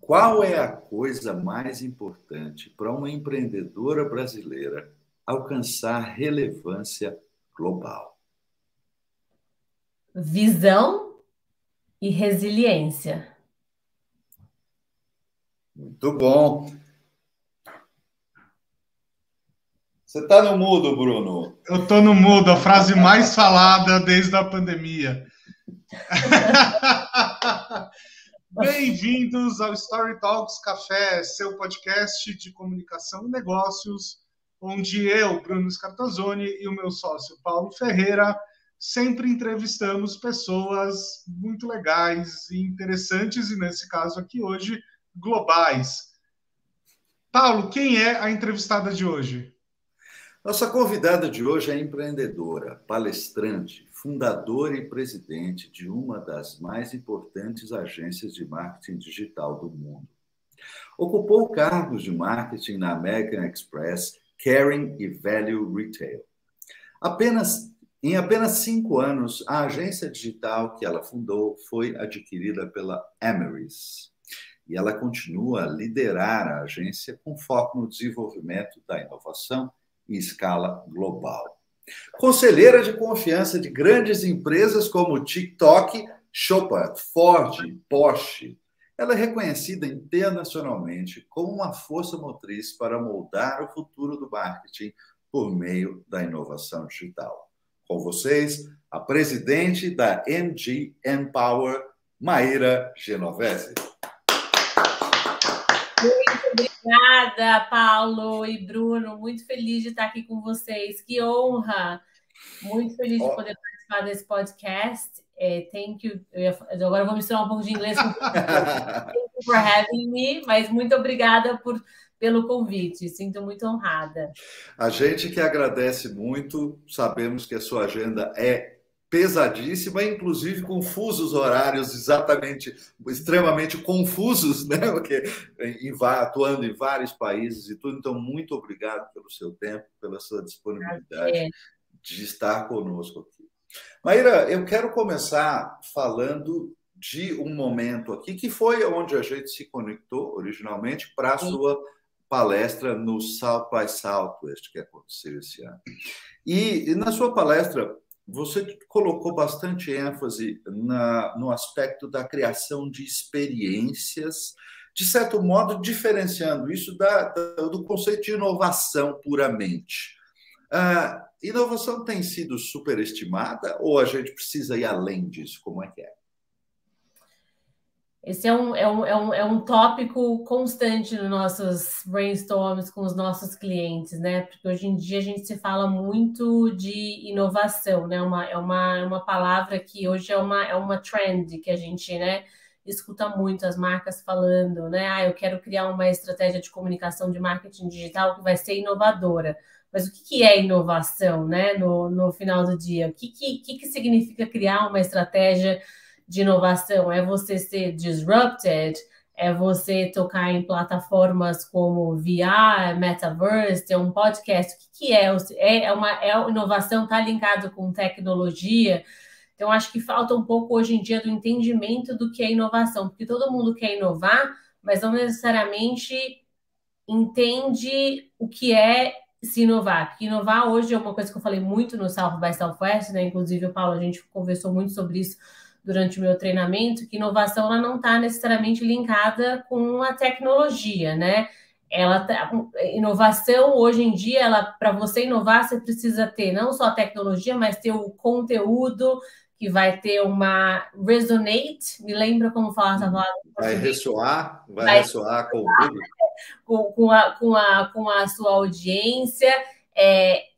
Qual é a coisa mais importante para uma empreendedora brasileira alcançar relevância global? Visão e resiliência. Muito bom. Você está no mudo, Bruno. Eu estou no mudo, a frase mais falada desde a pandemia. Bem-vindos ao Story Talks Café, seu podcast de comunicação e negócios, onde eu, Bruno Scartazzoni, e o meu sócio Paulo Ferreira sempre entrevistamos pessoas muito legais e interessantes, e nesse caso aqui hoje, globais. Paulo, quem é a entrevistada de hoje? Nossa convidada de hoje é empreendedora, palestrante, fundadora e presidente de uma das mais importantes agências de marketing digital do mundo. Ocupou cargos de marketing na American Express, Caring e Value Retail. Em apenas 5 anos, a agência digital que ela fundou foi adquirida pela Amyris. E ela continua a liderar a agência com foco no desenvolvimento da inovação em escala global. Conselheira de confiança de grandes empresas como TikTok, Chopard, Ford, Porsche. Ela é reconhecida internacionalmente como uma força motriz para moldar o futuro do marketing por meio da inovação digital. Com vocês, a presidente da MG Empower, Maíra Genovese. Muito obrigada, Paulo e Bruno. Muito feliz de estar aqui com vocês. Que honra! Muito feliz de poder participar desse podcast. Thank you. Agora eu vou misturar um pouco de inglês com thank you for having me, mas muito obrigada pelo convite. Sinto muito honrada. A gente que agradece muito. Sabemos que a sua agenda é pesadíssima, inclusive com fusos horários extremamente confusos, né? Porque atuando em vários países e tudo. Então, muito obrigado pelo seu tempo, pela sua disponibilidade de estar conosco aqui. Maíra, eu quero começar falando de um momento aqui que foi onde a gente se conectou originalmente para a sua palestra no South by Southwest, que aconteceu esse ano. E na sua palestra, você colocou bastante ênfase no aspecto da criação de experiências, de certo modo, diferenciando isso do conceito de inovação puramente. A inovação tem sido superestimada ou a gente precisa ir além disso? Como é que é? Esse é um tópico constante nos nossos brainstorms com os nossos clientes, né? Porque hoje em dia a gente se fala muito de inovação, né? É uma palavra que hoje é uma trend que a gente, né, escuta muito as marcas falando, né? Eu quero criar uma estratégia de comunicação de marketing digital que vai ser inovadora. Mas o que é inovação, né? No final do dia, o que significa criar uma estratégia de inovação? É você ser disrupted, é você tocar em plataformas como VR, Metaverse, ter um podcast. O que é? Inovação está linkado com tecnologia. Então, acho que falta um pouco hoje em dia do entendimento do que é inovação, porque todo mundo quer inovar, mas não necessariamente entende o que é se inovar. Porque inovar hoje é uma coisa que eu falei muito no South by Southwest, né? Inclusive, Paulo, a gente conversou muito sobre isso durante o meu treinamento, que inovação ela não está necessariamente linkada com a tecnologia, né? Inovação, hoje em dia, para você inovar, você precisa ter não só a tecnologia, mas ter o conteúdo, que vai ter uma resonate, me lembra como falar essa palavra? Vai ressoar com o público. Com a sua audiência,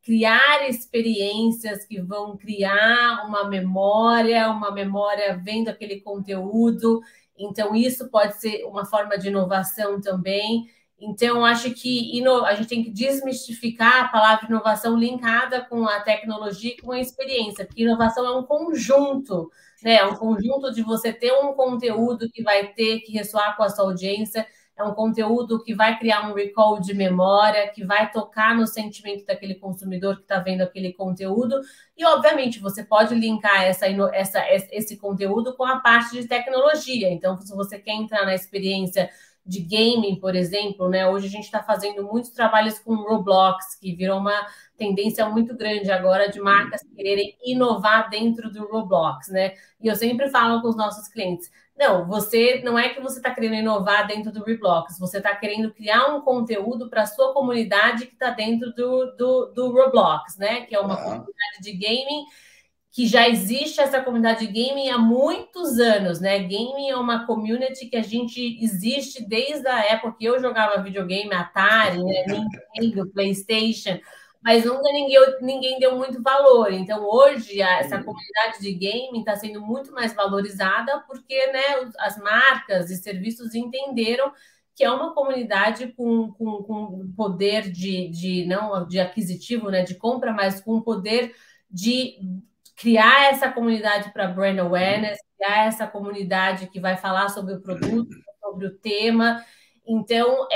criar experiências que vão criar uma memória vendo aquele conteúdo. Então, isso pode ser uma forma de inovação também. Então, acho que a gente tem que desmistificar a palavra inovação linkada com a tecnologia e com a experiência, porque inovação é um conjunto, né? É um conjunto de você ter um conteúdo que vai ter que ressoar com a sua audiência, é um conteúdo que vai criar um recall de memória, que vai tocar no sentimento daquele consumidor que está vendo aquele conteúdo. E, obviamente, você pode linkar esse conteúdo com a parte de tecnologia. Então, se você quer entrar na experiência de gaming, por exemplo, né? Hoje a gente está fazendo muitos trabalhos com Roblox, que virou uma tendência muito grande agora de marcas quererem inovar dentro do Roblox, né? E eu sempre falo com os nossos clientes, não é que você está querendo inovar dentro do Roblox, você está querendo criar um conteúdo para a sua comunidade que está dentro do Roblox, né? Que é uma comunidade de gaming que já existe essa comunidade de gaming há muitos anos, né? Gaming é uma community que a gente existe desde a época que eu jogava videogame, Atari, né? Nintendo, PlayStation, mas nunca ninguém deu muito valor. Então, hoje, essa comunidade de gaming está sendo muito mais valorizada porque, né, as marcas e serviços entenderam que é uma comunidade com poder não de aquisitivo, né, de compra, mas com poder de criar essa comunidade para brand awareness, criar essa comunidade que vai falar sobre o produto, sobre o tema. Então,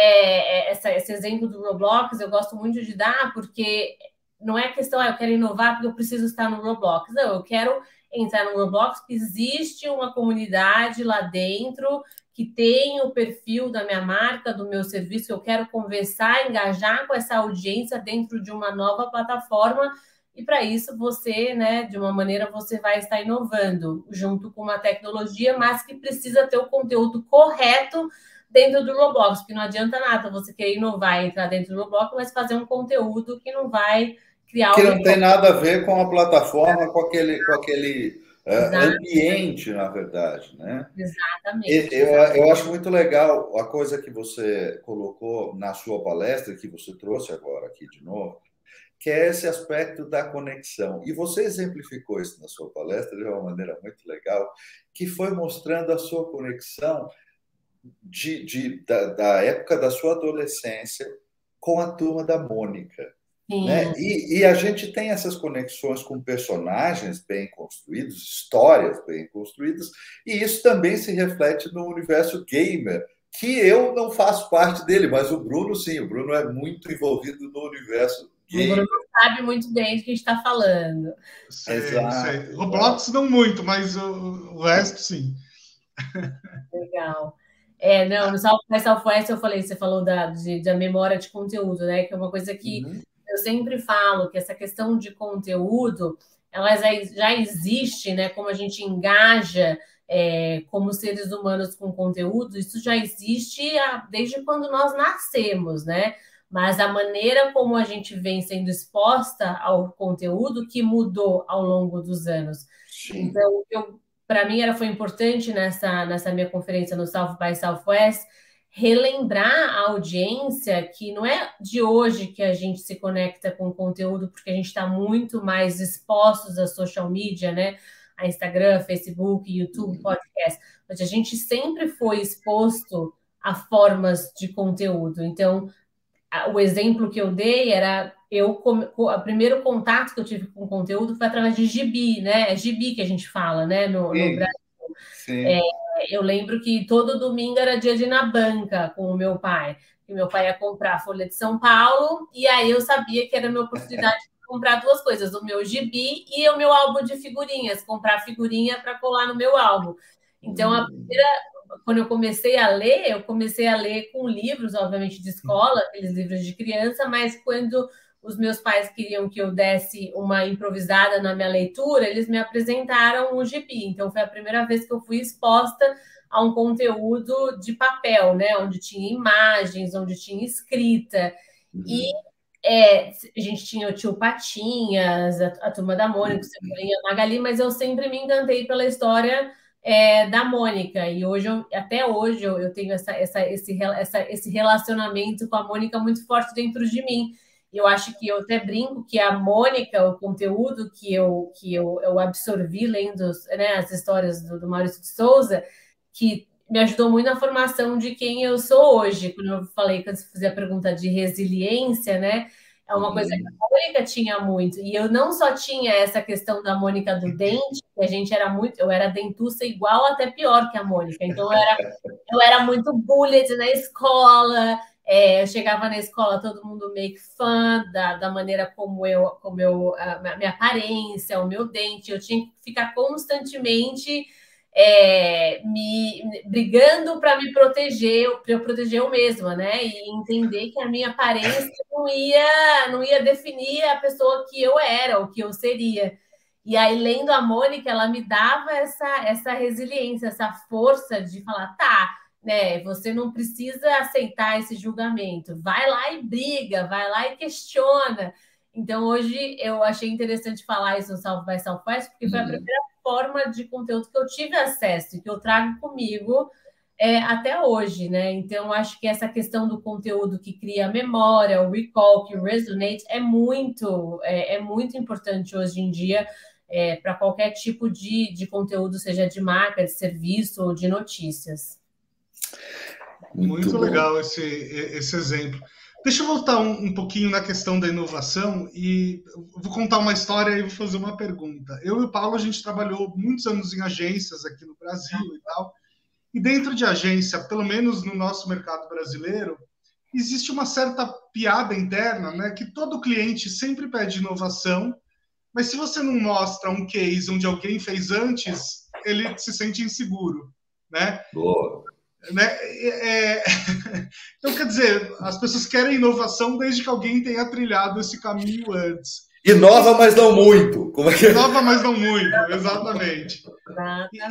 esse exemplo do Roblox eu gosto muito de dar, porque não é questão, eu quero inovar porque eu preciso estar no Roblox. Não, eu quero entrar no Roblox porque existe uma comunidade lá dentro que tem o perfil da minha marca, do meu serviço, eu quero conversar, engajar com essa audiência dentro de uma nova plataforma. E para isso você, né, de uma maneira, você vai estar inovando junto com uma tecnologia, mas que precisa ter o conteúdo correto dentro do Roblox, porque não adianta nada você querer inovar e entrar dentro do Roblox, mas fazer um conteúdo que não vai criar... Que não tem nada a ver com a plataforma, com aquele ambiente, na verdade, né? Exatamente. Eu acho muito legal a coisa que você colocou na sua palestra, que você trouxe agora aqui de novo, que é esse aspecto da conexão. E você exemplificou isso na sua palestra de uma maneira muito legal, que foi mostrando a sua conexão da época da sua adolescência com a Turma da Mônica. Né? E a gente tem essas conexões com personagens bem construídos, histórias bem construídas, e isso também se reflete no universo gamer, que eu não faço parte dele, mas o Bruno, sim, o Bruno é muito envolvido no universo gamer. O Bruno sabe muito bem do que a gente está falando. Sei. Roblox não muito, mas o resto, sim. Legal. No Southwest eu falei, você falou da memória de conteúdo, né? Que é uma coisa que eu sempre falo, que essa questão de conteúdo, ela já existe, né? Como a gente engaja como seres humanos com conteúdo, isso já existe desde quando nós nascemos, né? Mas a maneira como a gente vem sendo exposta ao conteúdo que mudou ao longo dos anos. Sim. Então, para mim, foi importante nessa minha conferência no South by Southwest relembrar a audiência que não é de hoje que a gente se conecta com o conteúdo, porque a gente está muito mais expostos a social media, né? A Instagram, Facebook, YouTube, podcast. Mas a gente sempre foi exposto a formas de conteúdo. Então, o exemplo que eu dei era o primeiro contato que eu tive com conteúdo foi através de gibi, né? É gibi que a gente fala, né? No Brasil. Sim. Eu lembro que todo domingo era dia de ir na banca com o meu pai. E meu pai ia comprar a Folha de São Paulo, e aí eu sabia que era a minha oportunidade de comprar duas coisas, o meu gibi e o meu álbum de figurinhas, comprar figurinha para colar no meu álbum. Então, quando eu comecei a ler com livros, obviamente, de escola, aqueles livros de criança, mas quando os meus pais queriam que eu desse uma improvisada na minha leitura, eles me apresentaram um gibi. Então, foi a primeira vez que eu fui exposta a um conteúdo de papel, né? Onde tinha imagens, onde tinha escrita. E a gente tinha o Tio Patinhas, a Turma da Mônica, o Cebolinha, a Magali, mas eu sempre me encantei pela história da Mônica, e até hoje eu tenho esse relacionamento com a Mônica muito forte dentro de mim. Eu acho que eu até brinco que a Mônica, o conteúdo que eu absorvi lendo, né, as histórias do Maurício de Souza, que me ajudou muito na formação de quem eu sou hoje. Quando eu falei, quando você fazia a pergunta de resiliência, né? É uma coisa que a Mônica tinha muito. E eu não só tinha essa questão da Mônica do dente, que a gente eu era dentuça igual, até pior que a Mônica. Então, eu era muito bullied na escola. Eu chegava na escola, todo mundo meio que fã da maneira como a minha aparência, o meu dente. Eu tinha que ficar constantemente brigando para me proteger, para eu proteger eu mesma, né? E entender que a minha aparência não ia definir a pessoa que eu era, ou que eu seria. E aí, lendo a Mônica, ela me dava essa resiliência, essa força de falar, tá, né? Você não precisa aceitar esse julgamento. Vai lá e briga, vai lá e questiona. Então, hoje, eu achei interessante falar isso no South by Southwest, porque foi a primeira forma de conteúdo que eu tive acesso e que eu trago comigo até hoje, né? Então, acho que essa questão do conteúdo que cria memória, o recall, que o resonate, é muito importante hoje em dia para qualquer tipo de conteúdo, seja de marca, de serviço ou de notícias. Muito legal esse exemplo. Deixa eu voltar um pouquinho na questão da inovação e vou contar uma história e vou fazer uma pergunta. Eu e o Paulo, a gente trabalhou muitos anos em agências aqui no Brasil e tal, e dentro de agência, pelo menos no nosso mercado brasileiro, existe uma certa piada interna, né, que todo cliente sempre pede inovação, mas se você não mostra um case onde alguém fez antes, ele se sente inseguro, né? Boa. Né? Então, quer dizer, as pessoas querem inovação desde que alguém tenha trilhado esse caminho antes. Inova, mas não muito. Como é que é? Inova, mas não muito, exatamente.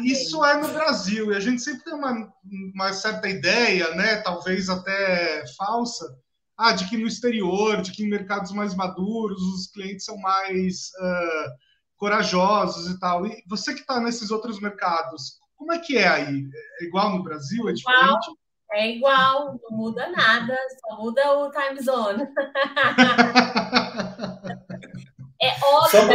Isso é no Brasil, e a gente sempre tem uma certa ideia, né, talvez até falsa, de que no exterior, de que em mercados mais maduros, os clientes são mais corajosos e tal. E você que está nesses outros mercados, como é que é aí? É igual no Brasil? É diferente? É igual, não muda nada, só muda o time zone. Só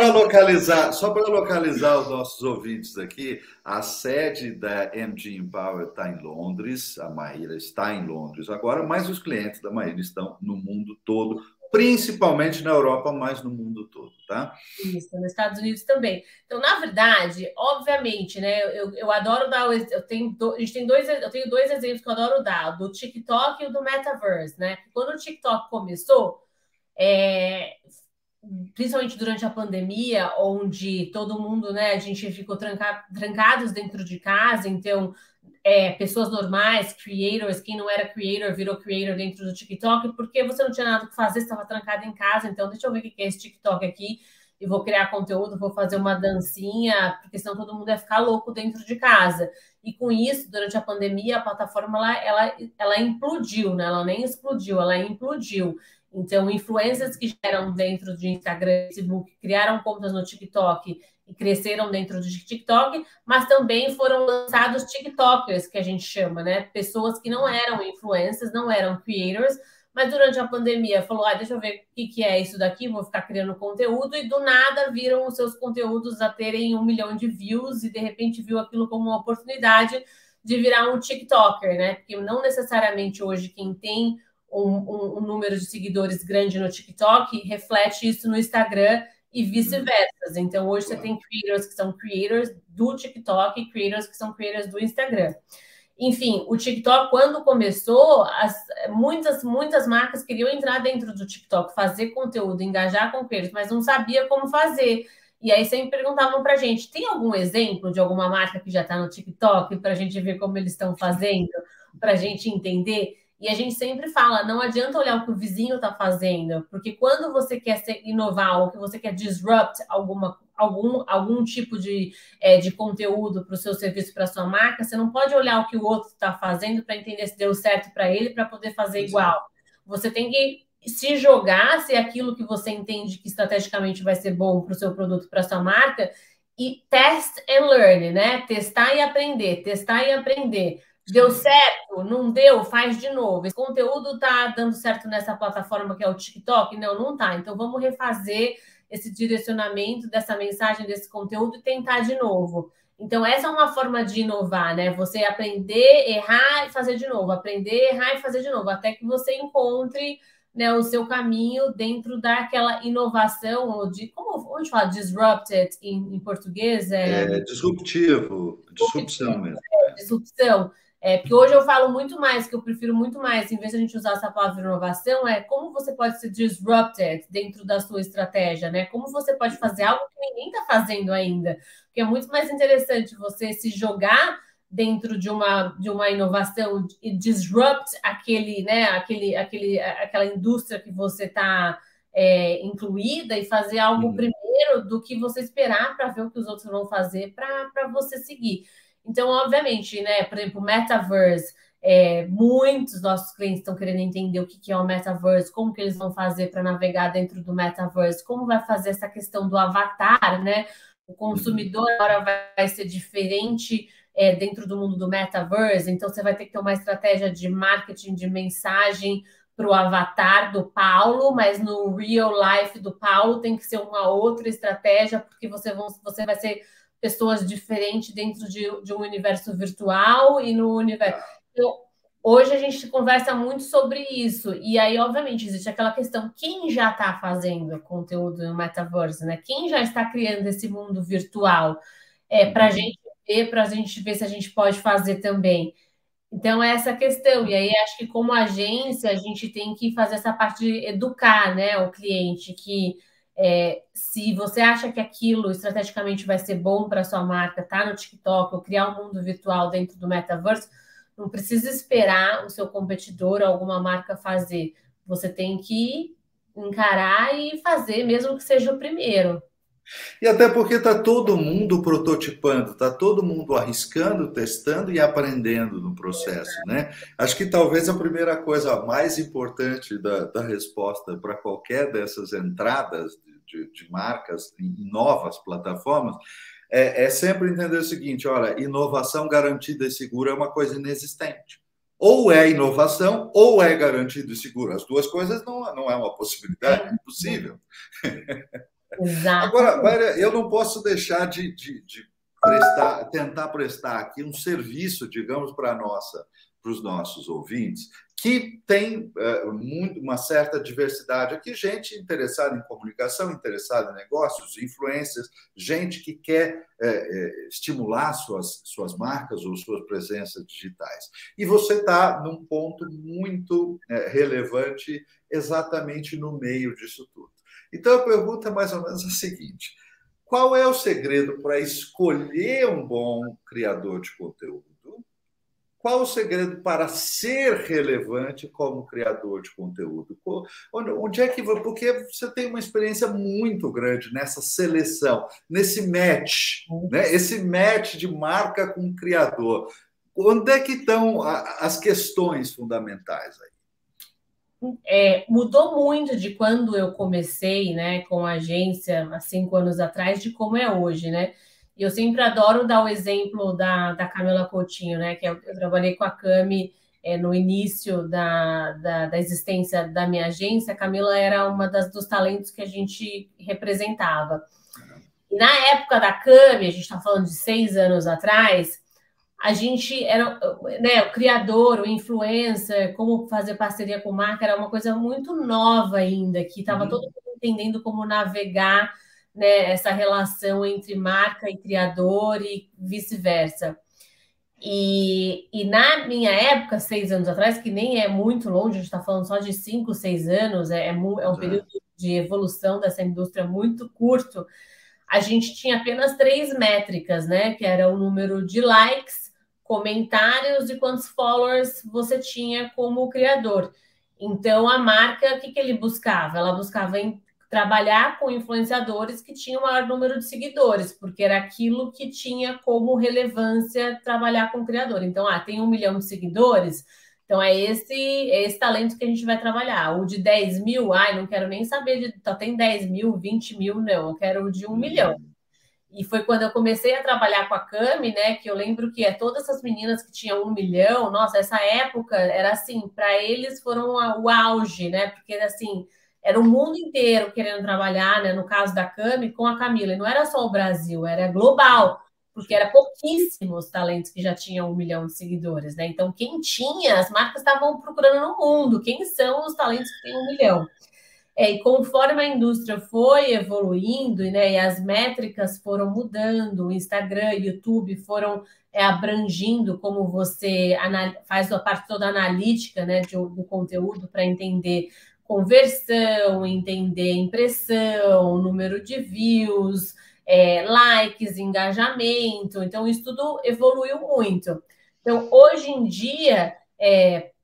para localizar os nossos ouvintes aqui, a sede da MG Empower está em Londres, a Maíra está em Londres agora, mas os clientes da Maíra estão no mundo todo, principalmente na Europa, mas no mundo todo, tá? Isso, nos Estados Unidos também. Então, na verdade, obviamente, né? Eu adoro dar. Eu tenho dois exemplos que eu adoro dar, do TikTok e o do Metaverse, né? Quando o TikTok começou, principalmente durante a pandemia, onde todo mundo, né? A gente ficou trancados dentro de casa, então pessoas normais, creators, quem não era creator virou creator dentro do TikTok, porque você não tinha nada que fazer, estava trancado em casa, então deixa eu ver o que é esse TikTok aqui, e vou criar conteúdo, vou fazer uma dancinha, porque senão todo mundo ia ficar louco dentro de casa. E com isso, durante a pandemia, a plataforma ela implodiu, né? Ela nem explodiu, ela implodiu. Então, influencers que eram dentro de Instagram, Facebook, criaram contas no TikTok e cresceram dentro do TikTok, mas também foram lançados TikTokers, que a gente chama, né? Pessoas que não eram influencers, não eram creators, mas durante a pandemia falou, deixa eu ver o que é isso daqui, vou ficar criando conteúdo, e do nada viram os seus conteúdos a terem 1 milhão de views, e de repente viu aquilo como uma oportunidade de virar um TikToker, né? Porque não necessariamente hoje quem tem um número de seguidores grande no TikTok reflete isso no Instagram e vice-versa. Então, hoje você tem creators que são creators do TikTok e creators que são creators do Instagram. Enfim, o TikTok, quando começou, muitas marcas queriam entrar dentro do TikTok, fazer conteúdo, engajar com creators, mas não sabia como fazer. E aí sempre perguntavam para a gente, tem algum exemplo de alguma marca que já está no TikTok para a gente ver como eles estão fazendo, para a gente entender? E a gente sempre fala, não adianta olhar o que o vizinho está fazendo, porque quando você quer inovar ou que você quer disrupt algum tipo de conteúdo para o seu serviço, para a sua marca, você não pode olhar o que o outro está fazendo para entender se deu certo para ele, para poder fazer igual. Você tem que se jogar se aquilo que você entende que estrategicamente vai ser bom para o seu produto, para a sua marca, e test and learn, né? Testar e aprender, testar e aprender. Deu certo? Não deu? Faz de novo. Esse conteúdo tá dando certo nessa plataforma que é o TikTok? Não tá. Então, vamos refazer esse direcionamento dessa mensagem, desse conteúdo e tentar de novo. Então, essa é uma forma de inovar, né? Você aprender, errar e fazer de novo. Aprender, errar e fazer de novo. Até que você encontre, né, o seu caminho dentro daquela inovação, ou como a gente fala disrupted em português? Disruptivo. Disrupção mesmo. Disrupção. Porque hoje eu falo muito mais, que eu prefiro muito mais, em vez de a gente usar essa palavra inovação, é como você pode ser disrupted dentro da sua estratégia, né? Como você pode fazer algo que ninguém está fazendo ainda. Porque é muito mais interessante você se jogar dentro de uma inovação e disrupt aquela indústria que você está incluída e fazer algo primeiro do que você esperar para ver o que os outros vão fazer para você seguir. Então, obviamente, né, por exemplo, Metaverse, muitos nossos clientes estão querendo entender o que é o Metaverse, como que eles vão fazer para navegar dentro do Metaverse, como vai fazer essa questão do avatar, né? O consumidor agora vai ser diferente dentro do mundo do Metaverse, então você vai ter que ter uma estratégia de marketing, de mensagem para o avatar do Paulo, mas no real life do Paulo tem que ser uma outra estratégia, porque você vai ser pessoas diferentes dentro de um universo virtual e no universo... Então, hoje a gente conversa muito sobre isso, e aí, obviamente, existe aquela questão, quem já está fazendo conteúdo no Metaverse, né? Quem já está criando esse mundo virtual? Para a gente ver se a gente pode fazer também. Então, é essa questão. E aí, acho que como agência, a gente tem que fazer essa parte de educar, né, o cliente, que se você acha que aquilo estrategicamente vai ser bom para a sua marca, tá no TikTok, ou criar um mundo virtual dentro do Metaverse, não precisa esperar o seu competidor ou alguma marca fazer. Você tem que encarar e fazer, mesmo que seja o primeiro. E até porque está todo mundo prototipando, está todo mundo arriscando, testando e aprendendo no processo, né? Acho que talvez a primeira coisa mais importante da resposta para qualquer dessas entradas de marcas em novas plataformas é sempre entender o seguinte: olha, inovação garantida e segura é uma coisa inexistente. Ou é inovação, ou é garantido e seguro. As duas coisas não é uma possibilidade, é impossível. Exato. Agora, Mayra, eu não posso deixar de tentar prestar aqui um serviço, digamos, para os nossos ouvintes, que tem uma certa diversidade aqui, gente interessada em comunicação, interessada em negócios, influências, gente que quer estimular suas marcas ou suas presenças digitais. E você está num ponto muito relevante exatamente no meio disso tudo. Então, a pergunta é mais ou menos a seguinte: qual é o segredo para escolher um bom criador de conteúdo? Qual o segredo para ser relevante como criador de conteúdo? Onde é que... Porque você tem uma experiência muito grande nessa seleção, nesse match, né? Esse match de marca com criador. Onde é que estão as questões fundamentais aí? Mudou muito de quando eu comecei, né, com a agência há 5 anos atrás, de como é hoje, né? E eu sempre adoro dar o exemplo da Camila Coutinho, né? Que eu trabalhei com a Cami no início da existência da minha agência. A Camila era uma dos talentos que a gente representava. E na época da Cami, a gente está falando de 6 anos atrás, a gente era, né, o criador, o influencer, como fazer parceria com marca, era uma coisa muito nova ainda, que estava todo mundo entendendo como navegar, né, essa relação entre marca e criador e vice-versa. E na minha época, 6 anos atrás, que nem é muito longe, a gente está falando só de 5, 6 anos, é um período de evolução dessa indústria muito curto, a gente tinha apenas 3 métricas, né, que era o número de likes, comentários e quantos followers você tinha como criador. Então, a marca, o que ele buscava? Ela buscava trabalhar com influenciadores que tinham o maior número de seguidores, porque era aquilo que tinha como relevância trabalhar com o criador. Então, tem 1 milhão de seguidores, então é esse talento que a gente vai trabalhar. O de 10 mil, não quero nem saber, só tem 10 mil, 20 mil, não, eu quero o de 1 milhão. E foi quando eu comecei a trabalhar com a Cami, né, que eu lembro que todas essas meninas que tinham 1 milhão, nossa, essa época era assim, para eles foram o auge, né, porque assim, era o mundo inteiro querendo trabalhar, né, no caso da Cami, com a Camila, e não era só o Brasil, era global, porque era pouquíssimos talentos que já tinham 1 milhão de seguidores, né, então quem tinha, as marcas estavam procurando no mundo, quem são os talentos que têm 1 milhão. E conforme a indústria foi evoluindo, né, e as métricas foram mudando, o Instagram, YouTube foram abrangindo como você faz a parte toda analítica, né, do conteúdo para entender conversão, entender impressão, número de views, likes, engajamento. Então, isso tudo evoluiu muito. Então, hoje em dia,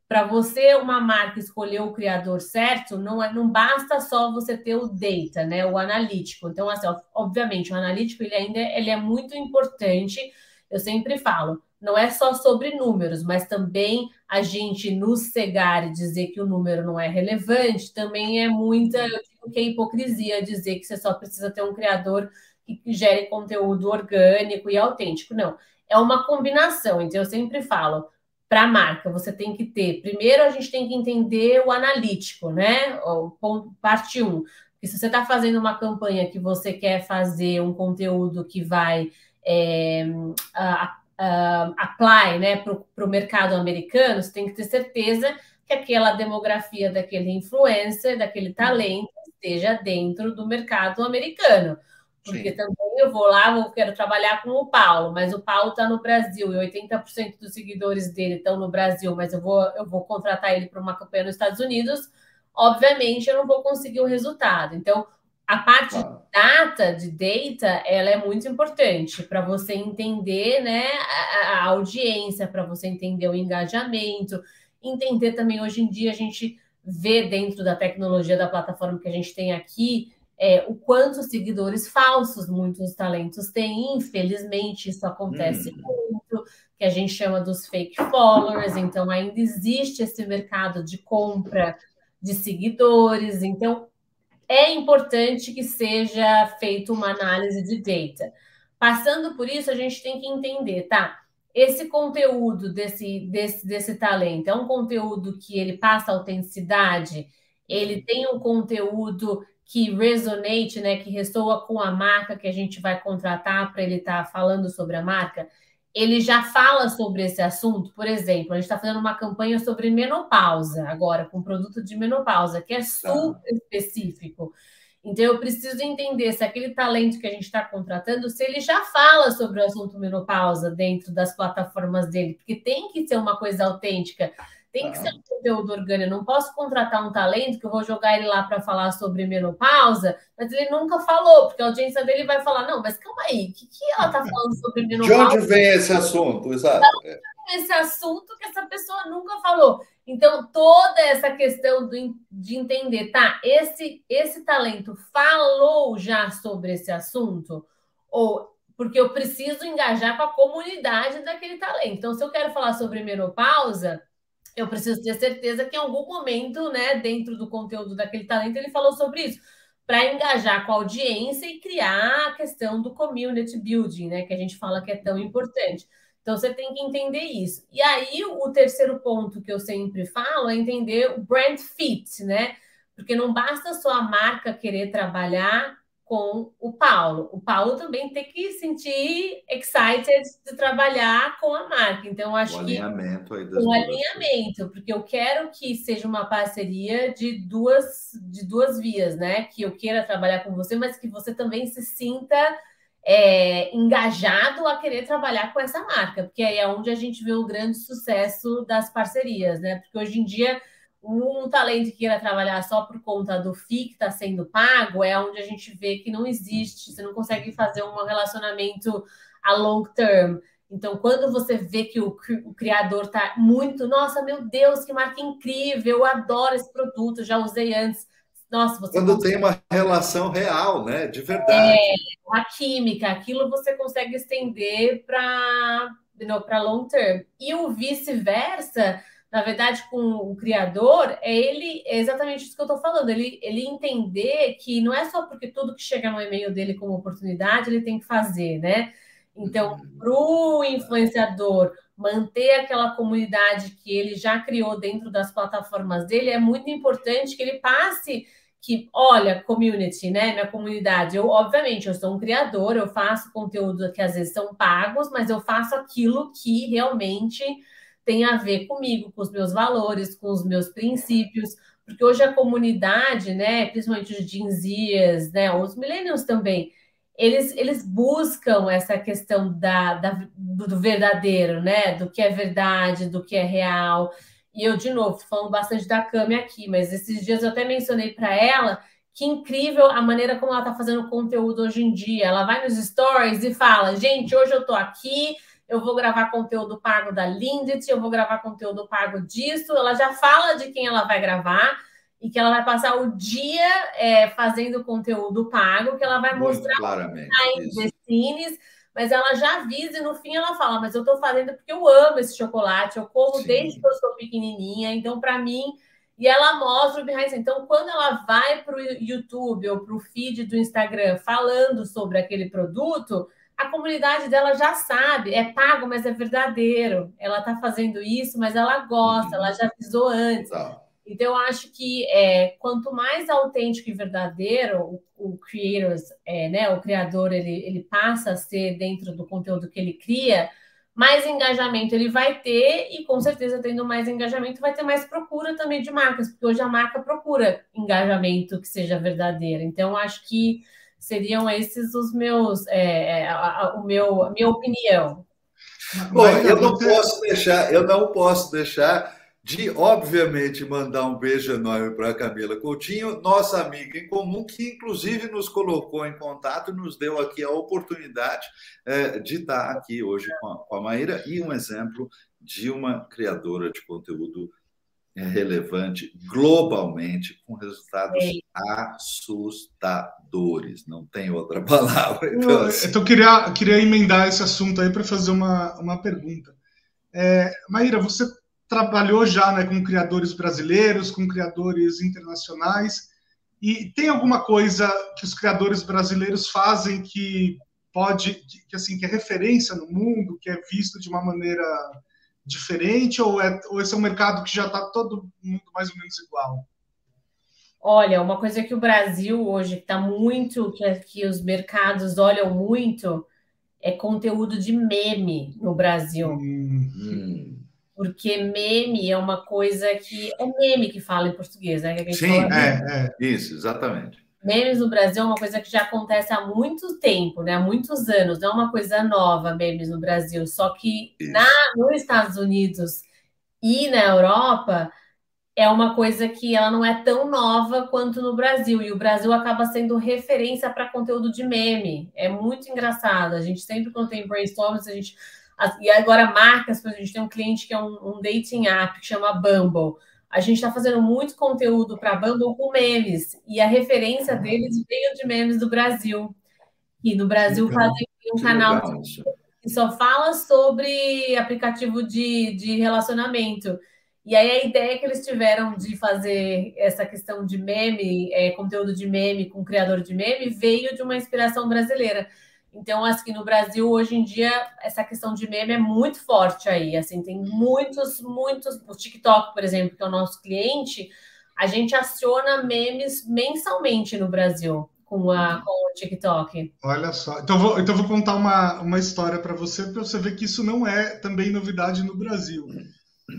para você, uma marca, escolher o criador certo, não basta só você ter o data, né, o analítico. Então, assim, obviamente, o analítico ele é muito importante. Eu sempre falo, não é só sobre números, mas também a gente nos cegar e dizer que o número não é relevante, também é muita, eu digo que é hipocrisia dizer que você só precisa ter um criador que gere conteúdo orgânico e autêntico. Não, é uma combinação. Então, eu sempre falo, para a marca, você tem que ter, primeiro a gente tem que entender o analítico, né? Parte 1. Porque se você está fazendo uma campanha que você quer fazer um conteúdo que vai apply, né, para o mercado americano, você tem que ter certeza que aquela demografia daquele influencer, daquele talento, esteja dentro do mercado americano. Porque Sim. Também eu vou lá, quero trabalhar com o Paulo, mas o Paulo está no Brasil e 80% dos seguidores dele estão no Brasil, mas eu vou contratar ele para uma campanha nos Estados Unidos, obviamente eu não vou conseguir o resultado. Então, a parte de data, ela é muito importante para você entender, né, a audiência, para você entender o engajamento, entender também, hoje em dia, a gente vê dentro da tecnologia da plataforma que a gente tem aqui, o quanto seguidores falsos muitos talentos têm. Infelizmente, isso acontece muito, que a gente chama dos fake followers. Então, ainda existe esse mercado de compra de seguidores. Então, é importante que seja feita uma análise de data. Passando por isso, a gente tem que entender, tá? Esse conteúdo desse talento é um conteúdo que ele passa autenticidade, ele tem um conteúdo que resonate, né, que ressoa com a marca que a gente vai contratar para ele estar falando sobre a marca. Ele já fala sobre esse assunto. Por exemplo, a gente está fazendo uma campanha sobre menopausa agora, com produto de menopausa, que é super específico. Então, eu preciso entender se aquele talento que a gente está contratando, se ele já fala sobre o assunto menopausa dentro das plataformas dele, porque tem que ser uma coisa autêntica, tem que ser um conteúdo orgânico. Eu não posso contratar um talento que eu vou jogar ele lá para falar sobre menopausa, mas ele nunca falou, porque a audiência dele vai falar, não, mas calma aí, o que ela está falando sobre menopausa? De onde vem esse assunto? Exato. Esse assunto que essa pessoa nunca falou. Então, toda essa questão de entender, tá, esse talento falou já sobre esse assunto? Ou porque eu preciso engajar com a comunidade daquele talento. Então, se eu quero falar sobre menopausa, eu preciso ter certeza que em algum momento, né, dentro do conteúdo daquele talento, ele falou sobre isso, para engajar com a audiência e criar a questão do community building, né, que a gente fala que é tão importante. Então, você tem que entender isso. E aí, o terceiro ponto que eu sempre falo é entender o brand fit, né? Porque não basta só a marca querer trabalhar com o Paulo. O Paulo também tem que sentir excited de trabalhar com a marca. Então, acho que um alinhamento, porque eu quero que seja uma parceria de duas vias, né? Que eu queira trabalhar com você, mas que você também se sinta engajado a querer trabalhar com essa marca, porque aí é onde a gente vê o grande sucesso das parcerias, né? Porque hoje em dia um talento que queira trabalhar só por conta do FII que está sendo pago é onde a gente vê que não existe, você não consegue fazer um relacionamento a long term. Então, quando você vê que o criador está muito, nossa, meu Deus, que marca incrível, eu adoro esse produto, já usei antes. Nossa, quando tem uma relação real, né? De verdade. A química, aquilo você consegue estender para long term. E o vice-versa, na verdade, com o criador, é exatamente isso que eu estou falando. Ele entender que não é só porque tudo que chega no e-mail dele como oportunidade, ele tem que fazer, né? Então, para o influenciador manter aquela comunidade que ele já criou dentro das plataformas dele, é muito importante que ele passe que, olha, community, né, minha comunidade, obviamente, eu sou um criador, eu faço conteúdo que às vezes são pagos, mas eu faço aquilo que realmente tem a ver comigo, com os meus valores, com os meus princípios, porque hoje a comunidade, né, principalmente os Gen Zers, né, os millennials também, eles buscam essa questão do verdadeiro, né, do que é verdade, do que é real. E eu, de novo, falando bastante da Cami aqui, mas esses dias eu até mencionei para ela que incrível a maneira como ela está fazendo conteúdo hoje em dia. Ela vai nos stories e fala, gente, hoje eu estou aqui, eu vou gravar conteúdo pago da Lindt, eu vou gravar conteúdo pago disso. Ela já fala de quem ela vai gravar e que ela vai passar o dia fazendo conteúdo pago, que ela vai mostrar behind the scenes, mas ela já avisa e no fim ela fala, mas eu estou fazendo porque eu amo esse chocolate, eu como desde que eu sou pequenininha, então para mim... E ela mostra o behind the scenes. Então, quando ela vai para o YouTube ou para o feed do Instagram falando sobre aquele produto, a comunidade dela já sabe, é pago, mas é verdadeiro. Ela está fazendo isso, mas ela gosta, ela já avisou antes. Então, eu acho que quanto mais autêntico e verdadeiro o criador, ele passa a ser dentro do conteúdo que ele cria, mais engajamento ele vai ter e, com certeza, tendo mais engajamento, vai ter mais procura também de marcas, porque hoje a marca procura engajamento que seja verdadeiro. Então, acho que seriam esses os meus, a minha opinião. Bom, eu não posso deixar de, obviamente, mandar um beijo enorme para a Camila Coutinho, nossa amiga em comum, que inclusive nos colocou em contato e nos deu aqui a oportunidade de estar aqui hoje com a Maíra, e um exemplo de uma criadora de conteúdo relevante globalmente, com resultados assustadores. Não tem outra palavra. Então, eu queria emendar esse assunto aí para fazer uma pergunta. Maíra, você trabalhou já, né, com criadores brasileiros, com criadores internacionais, e tem alguma coisa que os criadores brasileiros fazem que é referência no mundo, que é visto de uma maneira diferente, ou esse é um mercado que já está todo mundo mais ou menos igual? Olha, uma coisa que o Brasil hoje está muito, que os mercados olham muito, é conteúdo de meme no Brasil. Porque meme é uma coisa que... É meme que fala em português, né? Sim, isso, exatamente. Memes no Brasil é uma coisa que já acontece há muito tempo, né? Há muitos anos. Não é uma coisa nova, memes no Brasil. Só que nos Estados Unidos e na Europa é uma coisa que ela não é tão nova quanto no Brasil. E o Brasil acaba sendo referência para conteúdo de meme. É muito engraçado. A gente sempre, quando tem brainstorms, e agora marcas, por exemplo, a gente tem um cliente que é um dating app que chama Bumble. A gente está fazendo muito conteúdo para Bumble com memes. E a referência deles veio de memes do Brasil. E no Brasil fazem um canal que só fala sobre aplicativo de relacionamento. E aí a ideia que eles tiveram de fazer essa questão de meme, conteúdo de meme com criador de meme, veio de uma inspiração brasileira. Então, acho que no Brasil, hoje em dia, essa questão de meme é muito forte aí. Assim, tem muitos... O TikTok, por exemplo, que é o nosso cliente, a gente aciona memes mensalmente no Brasil com o TikTok. Olha só. Então vou contar uma história para você ver que isso não é também novidade no Brasil.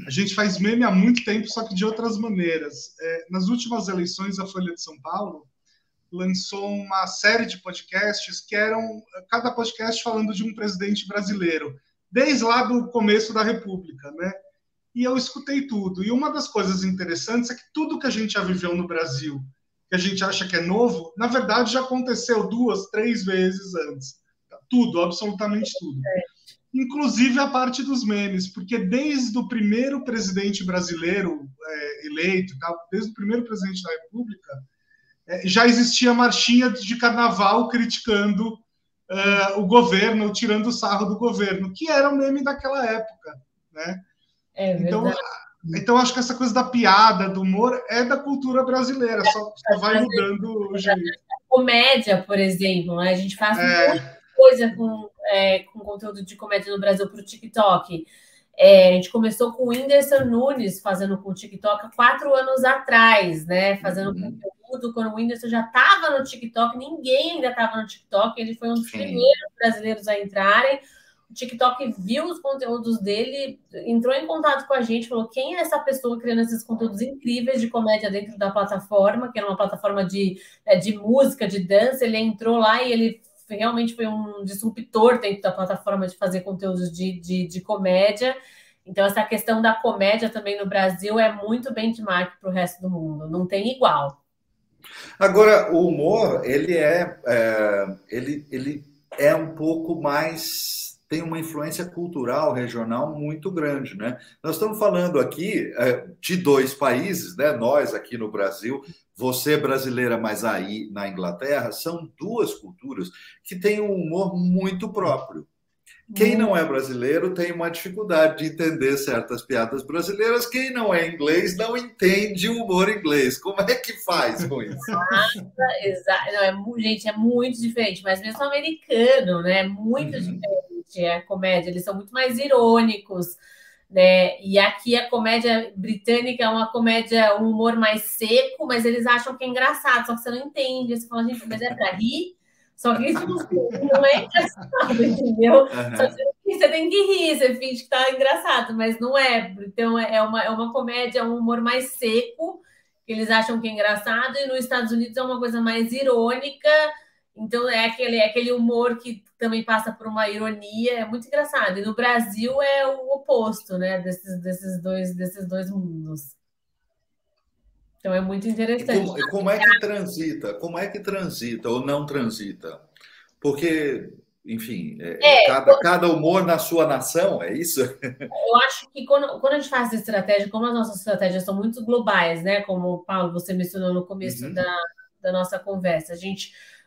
A gente faz meme há muito tempo, só que de outras maneiras. Nas últimas eleições, a Folha de São Paulo lançou uma série de podcasts que eram cada podcast falando de um presidente brasileiro, desde lá do começo da República, né? E eu escutei tudo. E uma das coisas interessantes é que tudo que a gente já viveu no Brasil, que a gente acha que é novo, na verdade já aconteceu 2, 3 vezes antes. Tudo, absolutamente tudo. Inclusive a parte dos memes, porque desde o primeiro presidente brasileiro eleito, desde o primeiro presidente da República, já existia marchinha de carnaval criticando o governo, tirando o sarro do governo, que era o meme daquela época, né? Então acho que essa coisa da piada, do humor, é da cultura brasileira, só vai mudando o jeito. Comédia, por exemplo, né? A gente faz muita coisa com conteúdo de comédia no Brasil para o TikTok. A gente começou com o Whindersson Nunes fazendo com o TikTok há 4 anos atrás, né? Fazendo conteúdo quando o Whindersson já estava no TikTok, ninguém ainda estava no TikTok, ele foi um dos primeiros brasileiros a entrarem. o TikTok viu os conteúdos dele, entrou em contato com a gente, falou quem é essa pessoa criando esses conteúdos incríveis de comédia dentro da plataforma, que era uma plataforma de música, de dança. Ele entrou lá e ele realmente foi um disruptor dentro da plataforma de fazer conteúdos de comédia. Então, essa questão da comédia também no Brasil é muito benchmark para o resto do mundo, não tem igual. Agora, o humor, ele é um pouco mais, tem uma influência cultural regional muito grande, né? Nós estamos falando aqui de dois países, né? Nós aqui no Brasil, você brasileira, mas aí na Inglaterra, são duas culturas que têm um humor muito próprio. Quem não é brasileiro tem uma dificuldade de entender certas piadas brasileiras. Quem não é inglês não entende o humor inglês. Como é que faz com isso? Exato. Gente, é muito diferente, mas mesmo americano, né? É muito diferente a comédia. Eles são muito mais irônicos, né? E aqui a comédia britânica é uma comédia, um humor mais seco, mas eles acham que é engraçado, só que você não entende. Você fala, gente, mas é pra rir? Só que isso não é engraçado, entendeu? Uhum. Só que você tem que rir, você finge que tá engraçado, mas não é. Então é uma comédia, um humor mais seco, que eles acham que é engraçado, e nos Estados Unidos é uma coisa mais irônica, então é aquele humor que também passa por uma ironia, é muito engraçado. E no Brasil é o oposto, né, desses dois mundos. Então é muito interessante. Como é que transita? Como é que transita ou não transita? Porque, enfim, cada humor na sua nação, é isso? Eu acho que quando a gente faz estratégia, como as nossas estratégias são muito globais, né? Como, Paulo, você mencionou no começo da nossa conversa.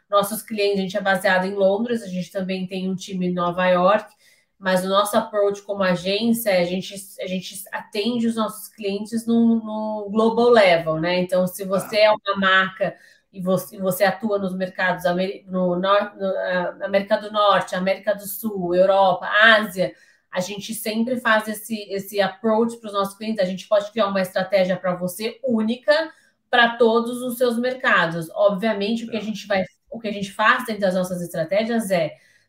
Nossos clientes, a gente é baseado em Londres, a gente também tem um time em Nova York, mas o nosso approach como agência, a gente atende os nossos clientes no global level, né? Então, se você é uma marca e você atua nos mercados América do Norte, América do Sul, Europa, Ásia, a gente sempre faz esse approach para os nossos clientes. A gente pode criar uma estratégia para você única para todos os seus mercados. Obviamente, o que a gente faz dentro das nossas estratégias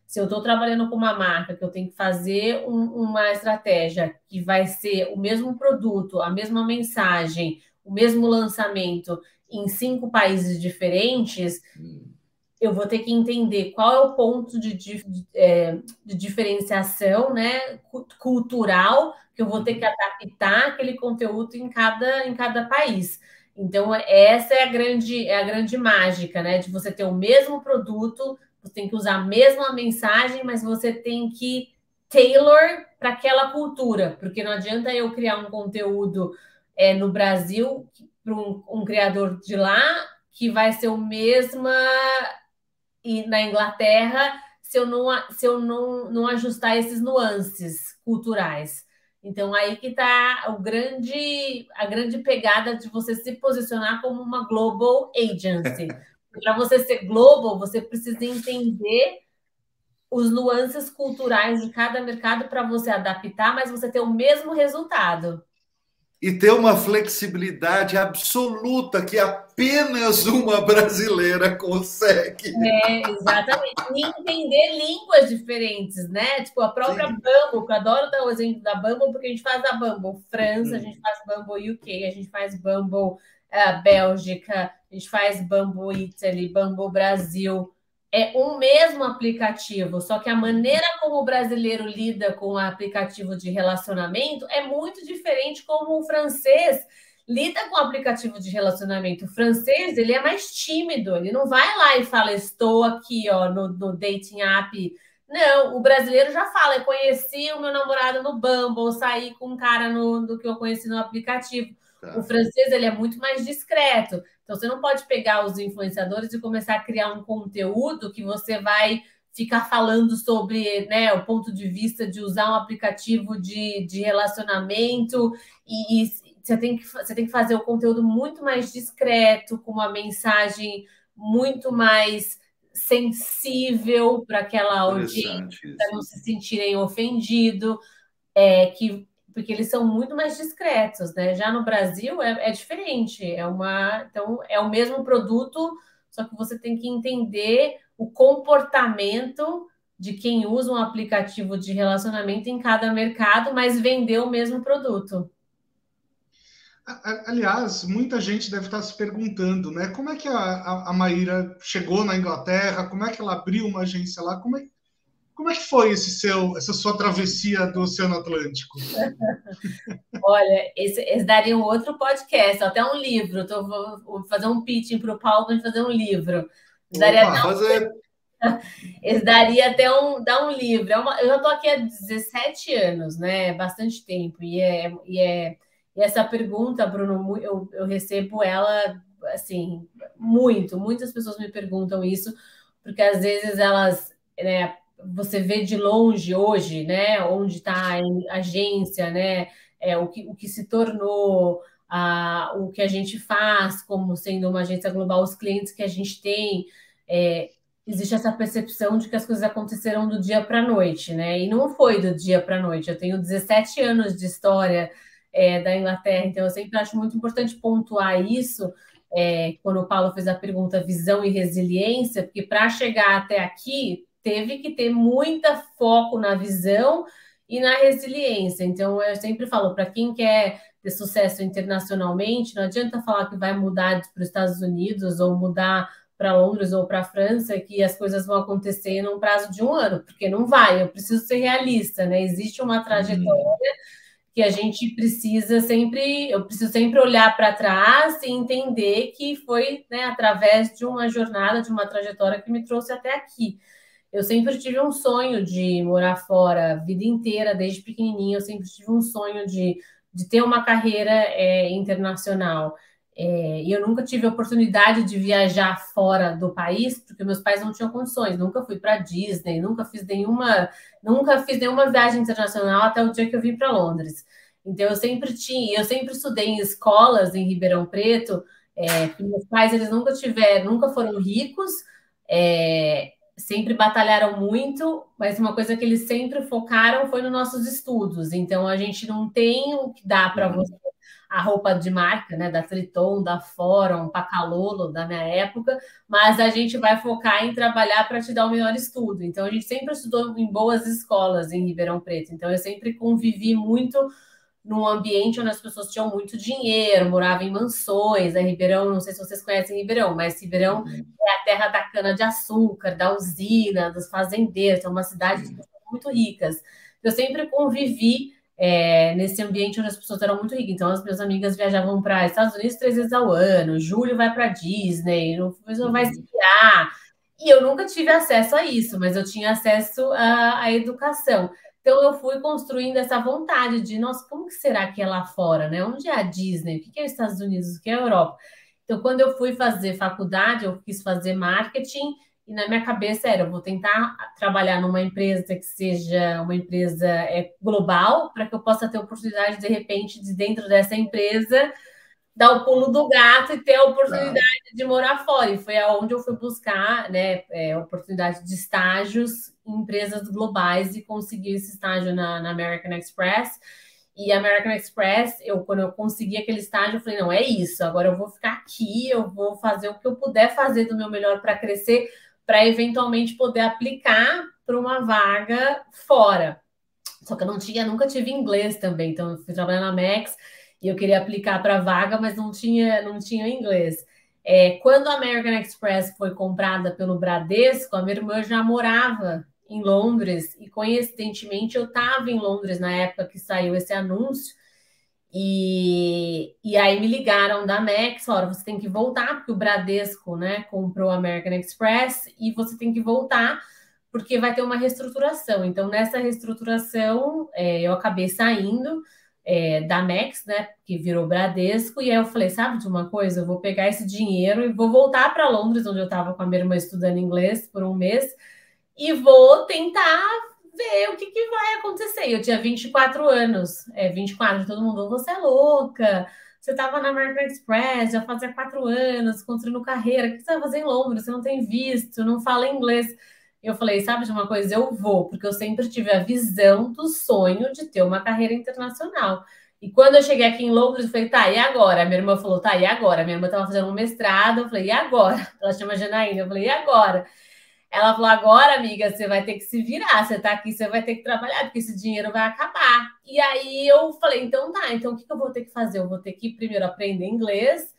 se eu estou trabalhando com uma marca que eu tenho que fazer uma estratégia que vai ser o mesmo produto, a mesma mensagem, o mesmo lançamento em 5 países diferentes, eu vou ter que entender qual é o ponto de diferenciação, né, cultural, que eu vou ter que adaptar aquele conteúdo em cada país. Então, essa é a grande mágica, né, de você ter o mesmo produto, você tem que usar a mesma mensagem, mas você tem que tailor para aquela cultura, porque não adianta eu criar um conteúdo no Brasil para um criador de lá que vai ser o mesmo e na Inglaterra se eu não ajustar esses nuances culturais. Então, aí que está a grande pegada de você se posicionar como uma global agency. Para você ser global, você precisa entender os nuances culturais de cada mercado para você adaptar, mas você ter o mesmo resultado. E ter uma flexibilidade absoluta que apenas uma brasileira consegue. Exatamente. E entender línguas diferentes, né? Tipo, a própria Bumble, que eu adoro dar o exemplo da Bumble, porque a gente faz a Bumble França, a gente faz Bumble UK, a gente faz Bumble Bélgica, a gente faz Bumble Italy, Bumble Brasil. É um mesmo aplicativo, só que a maneira como o brasileiro lida com o aplicativo de relacionamento é muito diferente como o francês lida com o aplicativo de relacionamento. O francês, ele é mais tímido, ele não vai lá e fala, estou aqui no dating app. Não, o brasileiro já fala, eu conheci o meu namorado no Bumble, saí com um cara do que eu conheci no aplicativo. O francês, ele é muito mais discreto. Então, você não pode pegar os influenciadores e começar a criar um conteúdo que você vai ficar falando sobre, né, o ponto de vista de usar um aplicativo de relacionamento e você tem que fazer o conteúdo muito mais discreto, com uma mensagem muito mais sensível para aquela audiência, para não se sentirem ofendidos, porque eles são muito mais discretos, né? Já no Brasil é diferente, então é o mesmo produto, só que você tem que entender o comportamento de quem usa um aplicativo de relacionamento em cada mercado, mas vender o mesmo produto. Aliás, muita gente deve estar se perguntando, né? Como é que a Maíra chegou na Inglaterra? Como é que ela abriu uma agência lá? Como é que foi essa sua travessia do Oceano Atlântico? Olha, esse daria um outro podcast, até um livro. Vou fazer um pitching para o Paulo para fazer um livro. Esse daria até dar um livro. Eu já estou aqui há 17 anos, né? Bastante tempo. E essa pergunta, Bruno, eu recebo ela assim, muitas pessoas me perguntam isso, porque às vezes elas, né, você vê de longe hoje, né, onde está a agência, né, o que se tornou, o que a gente faz como sendo uma agência global, os clientes que a gente tem, existe essa percepção de que as coisas aconteceram do dia para a noite, né? E não foi do dia para a noite. Eu tenho 17 anos de história da Inglaterra, então eu sempre acho muito importante pontuar isso, quando o Paulo fez a pergunta visão e resiliência, porque para chegar até aqui teve que ter muita foco na visão e na resiliência. Então eu sempre falo, para quem quer ter sucesso internacionalmente, não adianta falar que vai mudar para os Estados Unidos ou mudar para Londres ou para a França, que as coisas vão acontecer num prazo de um ano, porque não vai, eu preciso ser realista, né? Existe uma trajetória que a gente precisa sempre, eu preciso sempre olhar para trás e entender que foi, né, através de uma jornada, de uma trajetória que me trouxe até aqui. Eu sempre tive um sonho de morar fora a vida inteira, desde pequenininha, eu sempre tive um sonho de ter uma carreira internacional. E eu nunca tive a oportunidade de viajar fora do país, porque meus pais não tinham condições. Nunca fui para Disney, nunca fiz nenhuma viagem internacional até o dia que eu vim para Londres. Então eu sempre estudei em escolas em Ribeirão Preto. Meus pais eles nunca foram ricos, sempre batalharam muito, mas uma coisa que eles sempre focaram foi nos nossos estudos. Então a gente não tem o que dá para você a roupa de marca, né, da Triton, da Forum, Pacalolo, da minha época, mas a gente vai focar em trabalhar para te dar o melhor estudo. Então, a gente sempre estudou em boas escolas em Ribeirão Preto. Então, eu sempre convivi muito num ambiente onde as pessoas tinham muito dinheiro, moravam em mansões. A Ribeirão, não sei se vocês conhecem Ribeirão, mas Ribeirão é a terra da cana-de-açúcar, da usina, dos fazendeiros, é uma cidade de pessoas muito ricas. Eu sempre convivi nesse ambiente onde as pessoas eram muito ricas. Então, as minhas amigas viajavam para Estados Unidos 3 vezes ao ano, julho vai para Disney, não vai esquiar. E eu nunca tive acesso a isso, mas eu tinha acesso à educação. Então, eu fui construindo essa vontade de, nossa, como que será que é lá fora, né? Onde é a Disney? O que é os Estados Unidos? O que é a Europa? Então, quando eu fui fazer faculdade, eu quis fazer marketing, e na minha cabeça eu vou tentar trabalhar numa empresa que seja uma empresa global, para que eu possa ter oportunidade, de repente, de dentro dessa empresa, dar o pulo do gato e ter a oportunidade de morar fora. E foi aonde eu fui buscar, né, oportunidade de estágios em empresas globais e consegui esse estágio na American Express. E a American Express, quando eu consegui aquele estágio, eu falei, não, é isso, agora eu vou ficar aqui, eu vou fazer o que eu puder fazer do meu melhor para crescer, para eventualmente poder aplicar para uma vaga fora. Só que eu nunca tive inglês também, então eu fui trabalhar na Max e eu queria aplicar para a vaga, mas não tinha inglês. Quando a American Express foi comprada pelo Bradesco, a minha irmã já morava em Londres e, coincidentemente, eu estava em Londres na época que saiu esse anúncio. E aí me ligaram da Max, falaram, você tem que voltar, porque o Bradesco, né, comprou a American Express e você tem que voltar, porque vai ter uma reestruturação. Então, nessa reestruturação, eu acabei saindo da Max, né, que virou Bradesco, e aí eu falei, sabe de uma coisa? Eu vou pegar esse dinheiro e vou voltar para Londres, onde eu estava com a minha irmã estudando inglês por um mês, e vou tentar ver o que vai acontecer. Eu tinha 24 anos, 24, todo mundo, você é louca, você estava na American Express, já fazia 4 anos, construindo carreira, o que você vai fazer em Londres? Você não tem visto, não fala inglês. Eu falei, sabe de uma coisa? Eu vou, porque eu sempre tive a visão do sonho de ter uma carreira internacional. E quando eu cheguei aqui em Londres, eu falei, tá, e agora? A minha irmã falou, tá, e agora? A minha irmã estava fazendo um mestrado, eu falei, e agora? Ela chama Janaína, eu falei, e agora? Ela falou, agora, amiga, você vai ter que se virar, você tá aqui, você vai ter que trabalhar, porque esse dinheiro vai acabar. E aí eu falei, então tá, então o que eu vou ter que fazer? Eu vou ter que primeiro aprender inglês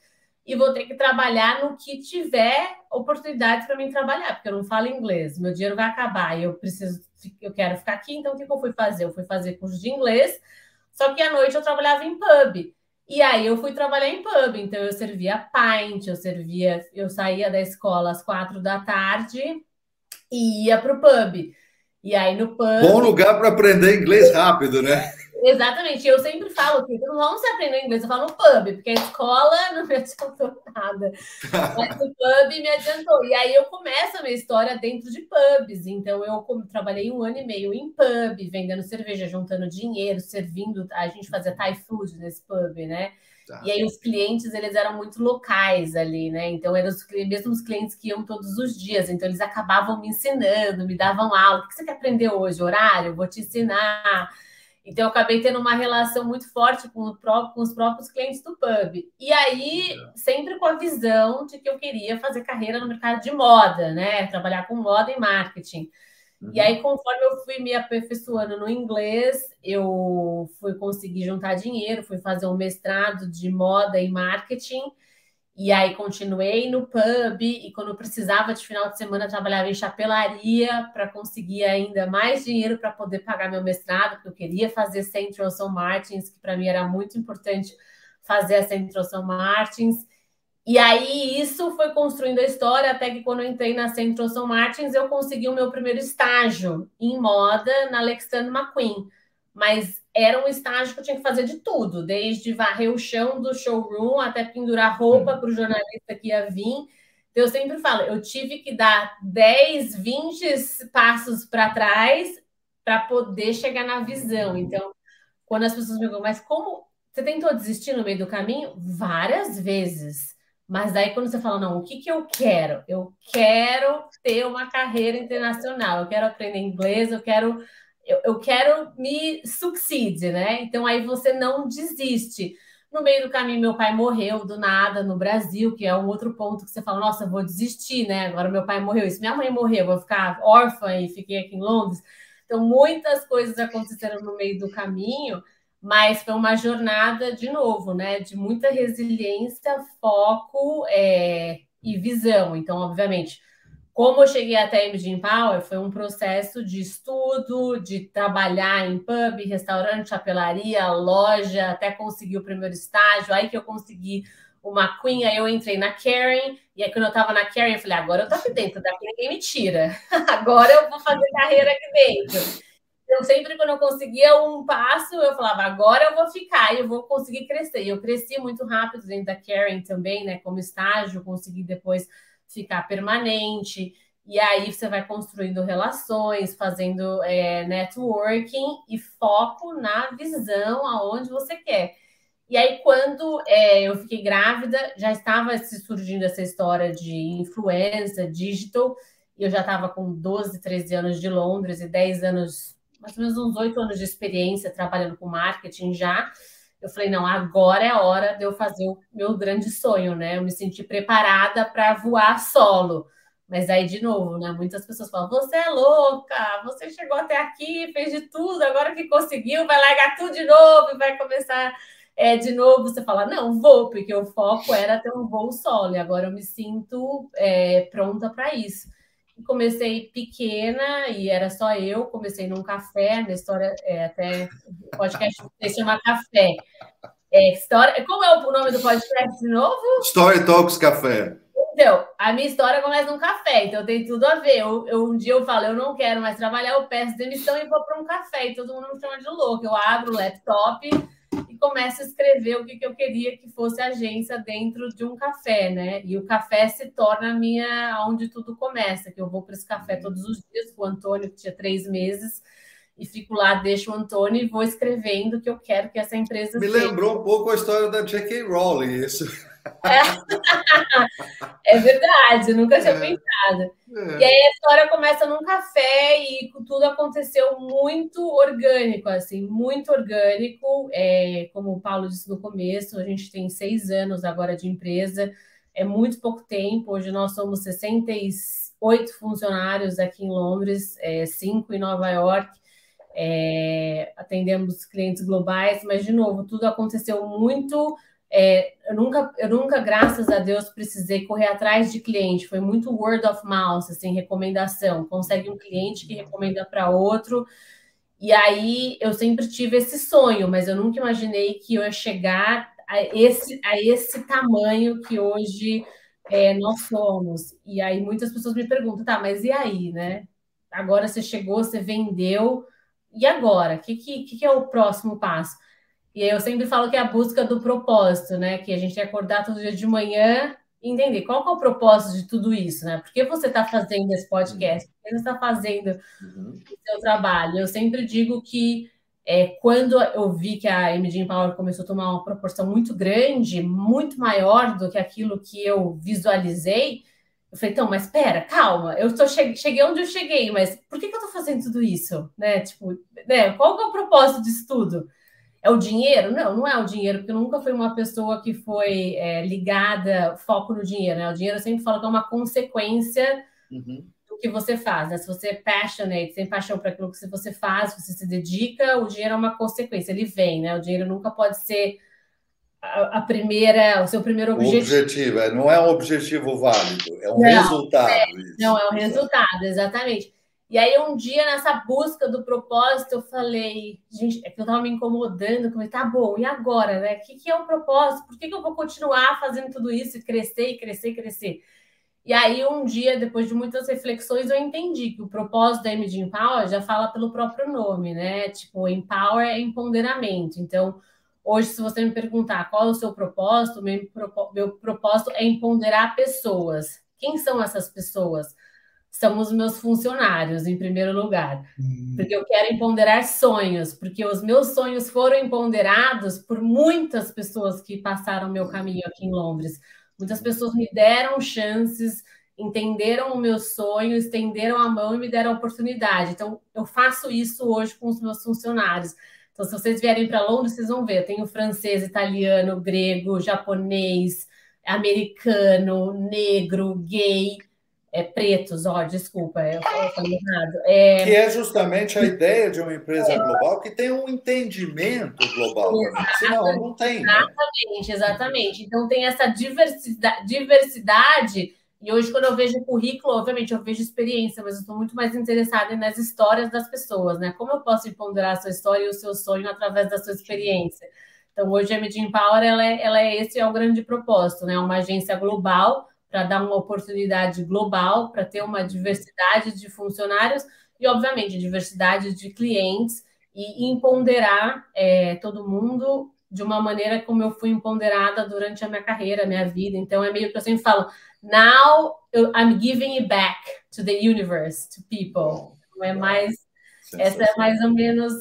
e vou ter que trabalhar no que tiver oportunidade para mim trabalhar, porque eu não falo inglês, meu dinheiro vai acabar e eu quero ficar aqui, então o que eu fui fazer? Eu fui fazer curso de inglês, só que à noite eu trabalhava em pub. E aí eu fui trabalhar em pub, então eu servia pint, eu saía da escola às 4 da tarde e ia para o pub. E aí no pub. Bom lugar para aprender inglês rápido, né? Exatamente. Eu sempre falo que não vamos aprender inglês, eu falo no pub, porque a escola não me adiantou nada. Mas o pub me adiantou. E aí eu começo a minha história dentro de pubs. Então eu trabalhei 1 ano e meio em pub, vendendo cerveja, juntando dinheiro, servindo. A gente fazia Thai food nesse pub, né? Tá. E aí os clientes, eles eram muito locais ali, né? Então eram os mesmos clientes que iam todos os dias. Então eles acabavam me ensinando, me davam aula. O que você quer aprender hoje? Horário? Eu vou te ensinar. Então, eu acabei tendo uma relação muito forte com os próprios clientes do pub. E aí, sempre com a visão de que eu queria fazer carreira no mercado de moda, né? Trabalhar com moda e marketing. Uhum. E aí, conforme eu fui me aperfeiçoando no inglês, eu fui conseguir juntar dinheiro, fui fazer um mestrado de moda e marketing. E aí continuei no pub e quando eu precisava de final de semana eu trabalhava em chapelaria para conseguir ainda mais dinheiro para poder pagar meu mestrado, porque eu queria fazer Central St. Martins, que para mim era muito importante fazer a Central St. Martins. E aí isso foi construindo a história até que quando eu entrei na Central St. Martins eu consegui o meu primeiro estágio em moda na Alexander McQueen. Mas era um estágio que eu tinha que fazer de tudo, desde varrer o chão do showroom até pendurar roupa para o jornalista que ia vir. Então, eu sempre falo, eu tive que dar 10, 20 passos para trás para poder chegar na visão. Então, quando as pessoas me perguntam, mas como você tentou desistir no meio do caminho? Várias vezes. Mas daí, quando você fala, não, o que eu quero? Eu quero ter uma carreira internacional, eu quero aprender inglês, eu quero me succeed, né? Então aí você não desiste. No meio do caminho, meu pai morreu do nada no Brasil, que é um outro ponto que você fala, nossa, vou desistir, né? Agora meu pai morreu, e se minha mãe morreu, eu vou ficar órfã e fiquei aqui em Londres. Então, muitas coisas aconteceram no meio do caminho, mas foi uma jornada, de novo, né? De muita resiliência, foco e visão. Então, obviamente, como eu cheguei até a Imaging Power, foi um processo de estudo, de trabalhar em pub, restaurante, chapelaria, loja, até conseguir o primeiro estágio, aí que eu consegui uma Queen, aí eu entrei na Kering, e aí quando eu tava na Kering, eu falei, agora eu tô aqui dentro, daqui ninguém me tira, agora eu vou fazer carreira aqui dentro. Então, sempre quando eu conseguia um passo, eu falava, agora eu vou ficar, e eu vou conseguir crescer. E eu cresci muito rápido dentro da Kering também, né, como estágio, consegui depois ficar permanente, e aí você vai construindo relações, fazendo networking e foco na visão aonde você quer. E aí, quando eu fiquei grávida, já estava se surgindo essa história de influencer, digital, e eu já estava com 12, 13 anos de Londres e 10 anos, mais ou menos uns 8 anos de experiência trabalhando com marketing já. Eu falei, não, agora é a hora de eu fazer o meu grande sonho, né? Eu me senti preparada para voar solo. Mas aí, de novo, né? Muitas pessoas falam, você é louca, você chegou até aqui, fez de tudo, agora que conseguiu, vai largar tudo de novo e vai começar de novo. Você fala, não, vou, porque o foco era ter um voo solo, e agora eu me sinto pronta para isso. Comecei pequena e era só eu, comecei num café, minha história até o podcast se chama Café. Como é o nome do podcast de novo? Story Talks Café. Então, a minha história começa num café, então tem tudo a ver. Um dia eu falo, eu não quero mais trabalhar, eu peço demissão e vou para um café, e todo mundo me chama de louco. Eu abro o laptop e começo a escrever o que eu queria que fosse a agência dentro de um café, né? E o café se torna onde tudo começa, que eu vou para esse café todos os dias com o Antônio, que tinha 3 meses, e fico lá, deixo o Antônio e vou escrevendo o que eu quero que essa empresa seja. Me lembrou um pouco a história da J.K. Rowling, isso. É verdade, eu nunca tinha pensado. E aí a história começa num café e tudo aconteceu muito orgânico, assim, muito orgânico. Como o Paulo disse no começo, a gente tem 6 anos agora de empresa, é muito pouco tempo. Hoje nós somos 8 funcionários aqui em Londres, 5 em Nova York. Atendemos clientes globais, mas, de novo, tudo aconteceu muito... eu nunca, graças a Deus, precisei correr atrás de cliente. Foi muito word of mouth, assim, recomendação. Consegue um cliente que recomenda para outro. E aí eu sempre tive esse sonho, mas eu nunca imaginei que eu ia chegar a esse tamanho que hoje nós somos. E aí muitas pessoas me perguntam, tá, mas e aí, né? Agora você chegou, você vendeu, e agora? O que é o próximo passo? E aí eu sempre falo que é a busca do propósito, né? Que a gente tem que acordar todo dia de manhã e entender qual que é o propósito de tudo isso, né? Por que você está fazendo esse podcast? Por que você está fazendo o seu trabalho? Eu sempre digo que quando eu vi que a Imaging Power começou a tomar uma proporção muito grande, muito maior do que aquilo que eu visualizei, eu falei, então, mas espera, calma, cheguei onde eu cheguei, mas por que eu estou fazendo tudo isso? Né? Tipo, né? Qual que é o propósito disso tudo? É o dinheiro? Não, não é o dinheiro, porque eu nunca fui uma pessoa que foi ligada, foco no dinheiro, né? O dinheiro eu sempre falo que é uma consequência do que você faz, né? Se você é passionate, tem paixão para aquilo que você faz, você se dedica, o dinheiro é uma consequência, ele vem, né? O dinheiro nunca pode ser o seu primeiro objetivo. Não é um objetivo válido, é um resultado. Não, é um resultado, exatamente. E aí, um dia, nessa busca do propósito, eu falei, gente, é que eu estava me incomodando, eu falei, tá bom, e agora, né? O que é o propósito? Por que eu vou continuar fazendo tudo isso e crescer, e crescer, e crescer? E aí, um dia, depois de muitas reflexões, eu entendi que o propósito da Imaging Power já fala pelo próprio nome, né? Tipo, Empower é empoderamento. Então, hoje, se você me perguntar qual é o seu propósito, meu propósito é empoderar pessoas. Quem são essas pessoas? São os meus funcionários, em primeiro lugar. Porque eu quero empoderar sonhos, porque os meus sonhos foram empoderados por muitas pessoas que passaram o meu caminho aqui em Londres. Muitas pessoas me deram chances, entenderam o meu sonho, estenderam a mão e me deram a oportunidade. Então, eu faço isso hoje com os meus funcionários. Então, se vocês vierem para Londres, vocês vão ver. Eu tenho francês, italiano, grego, japonês, americano, negro, gay... pretos, desculpa, eu falei errado. Que é justamente a ideia de uma empresa global que tem um entendimento global. Senão não tem. Exatamente. Então tem essa diversidade, e hoje, quando eu vejo currículo, obviamente eu vejo experiência, mas eu estou muito mais interessada nas histórias das pessoas, né? Como eu posso empoderar a sua história e o seu sonho através da sua experiência? Então, hoje a Imaging Power, esse é o grande propósito, né? Uma agência global, para dar uma oportunidade global, para ter uma diversidade de funcionários e, obviamente, diversidade de clientes e empoderar todo mundo de uma maneira como eu fui empoderada durante a minha carreira, a minha vida. Então, é meio que eu sempre falo, now I'm giving it back to the universe, to people. Não é mais... Essa é mais ou menos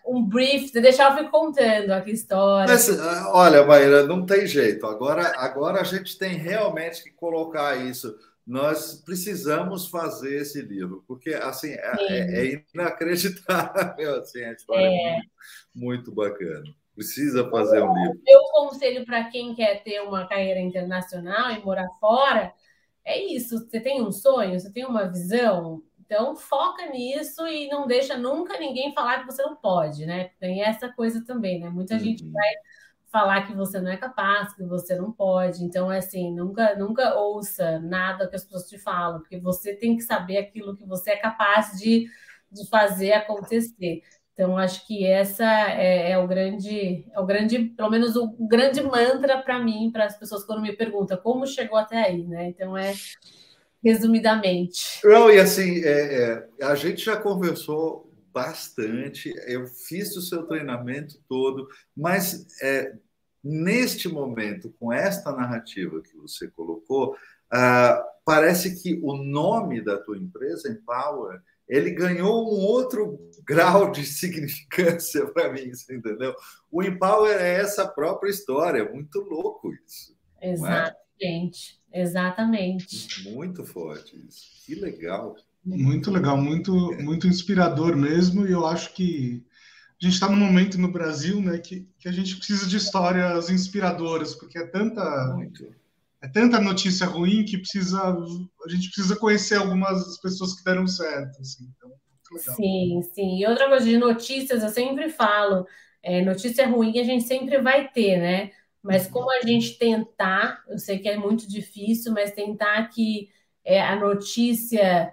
um brief, de deixar eu ficar contando aqui a história. Mas, olha, Maíra, não tem jeito. Agora a gente tem realmente que colocar isso. Nós precisamos fazer esse livro, porque assim, é inacreditável. Assim, a história é muito bacana. Precisa fazer um livro. O meu conselho para quem quer ter uma carreira internacional e morar fora é isso. Você tem um sonho, você tem uma visão... Então, foca nisso e não deixa nunca ninguém falar que você não pode, né? Tem essa coisa também, né? Muita gente vai falar que você não é capaz, que você não pode. Então, assim, nunca ouça nada que as pessoas te falam, porque você tem que saber aquilo que você é capaz de fazer acontecer. Então, acho que essa é o grande, pelo menos o grande mantra para mim, para as pessoas quando me perguntam como chegou até aí, né? Então, resumidamente. Não, e assim, a gente já conversou bastante, eu fiz o seu treinamento todo, mas neste momento, com esta narrativa que você colocou, parece que o nome da tua empresa, Empower, ele ganhou um outro grau de significância para mim, você entendeu? O Empower é essa própria história, muito louco isso. Exatamente. Exatamente. Muito forte isso. Que legal. Muito legal, muito inspirador mesmo. E eu acho que a gente está num momento no Brasil, né, que a gente precisa de histórias inspiradoras, porque é é tanta notícia ruim que a gente precisa conhecer algumas pessoas que deram certo. Assim, então, muito legal. Sim, sim. E outra coisa de notícias, eu sempre falo, notícia ruim a gente sempre vai ter, né? Mas como a gente tentar, eu sei que é muito difícil, mas tentar que a notícia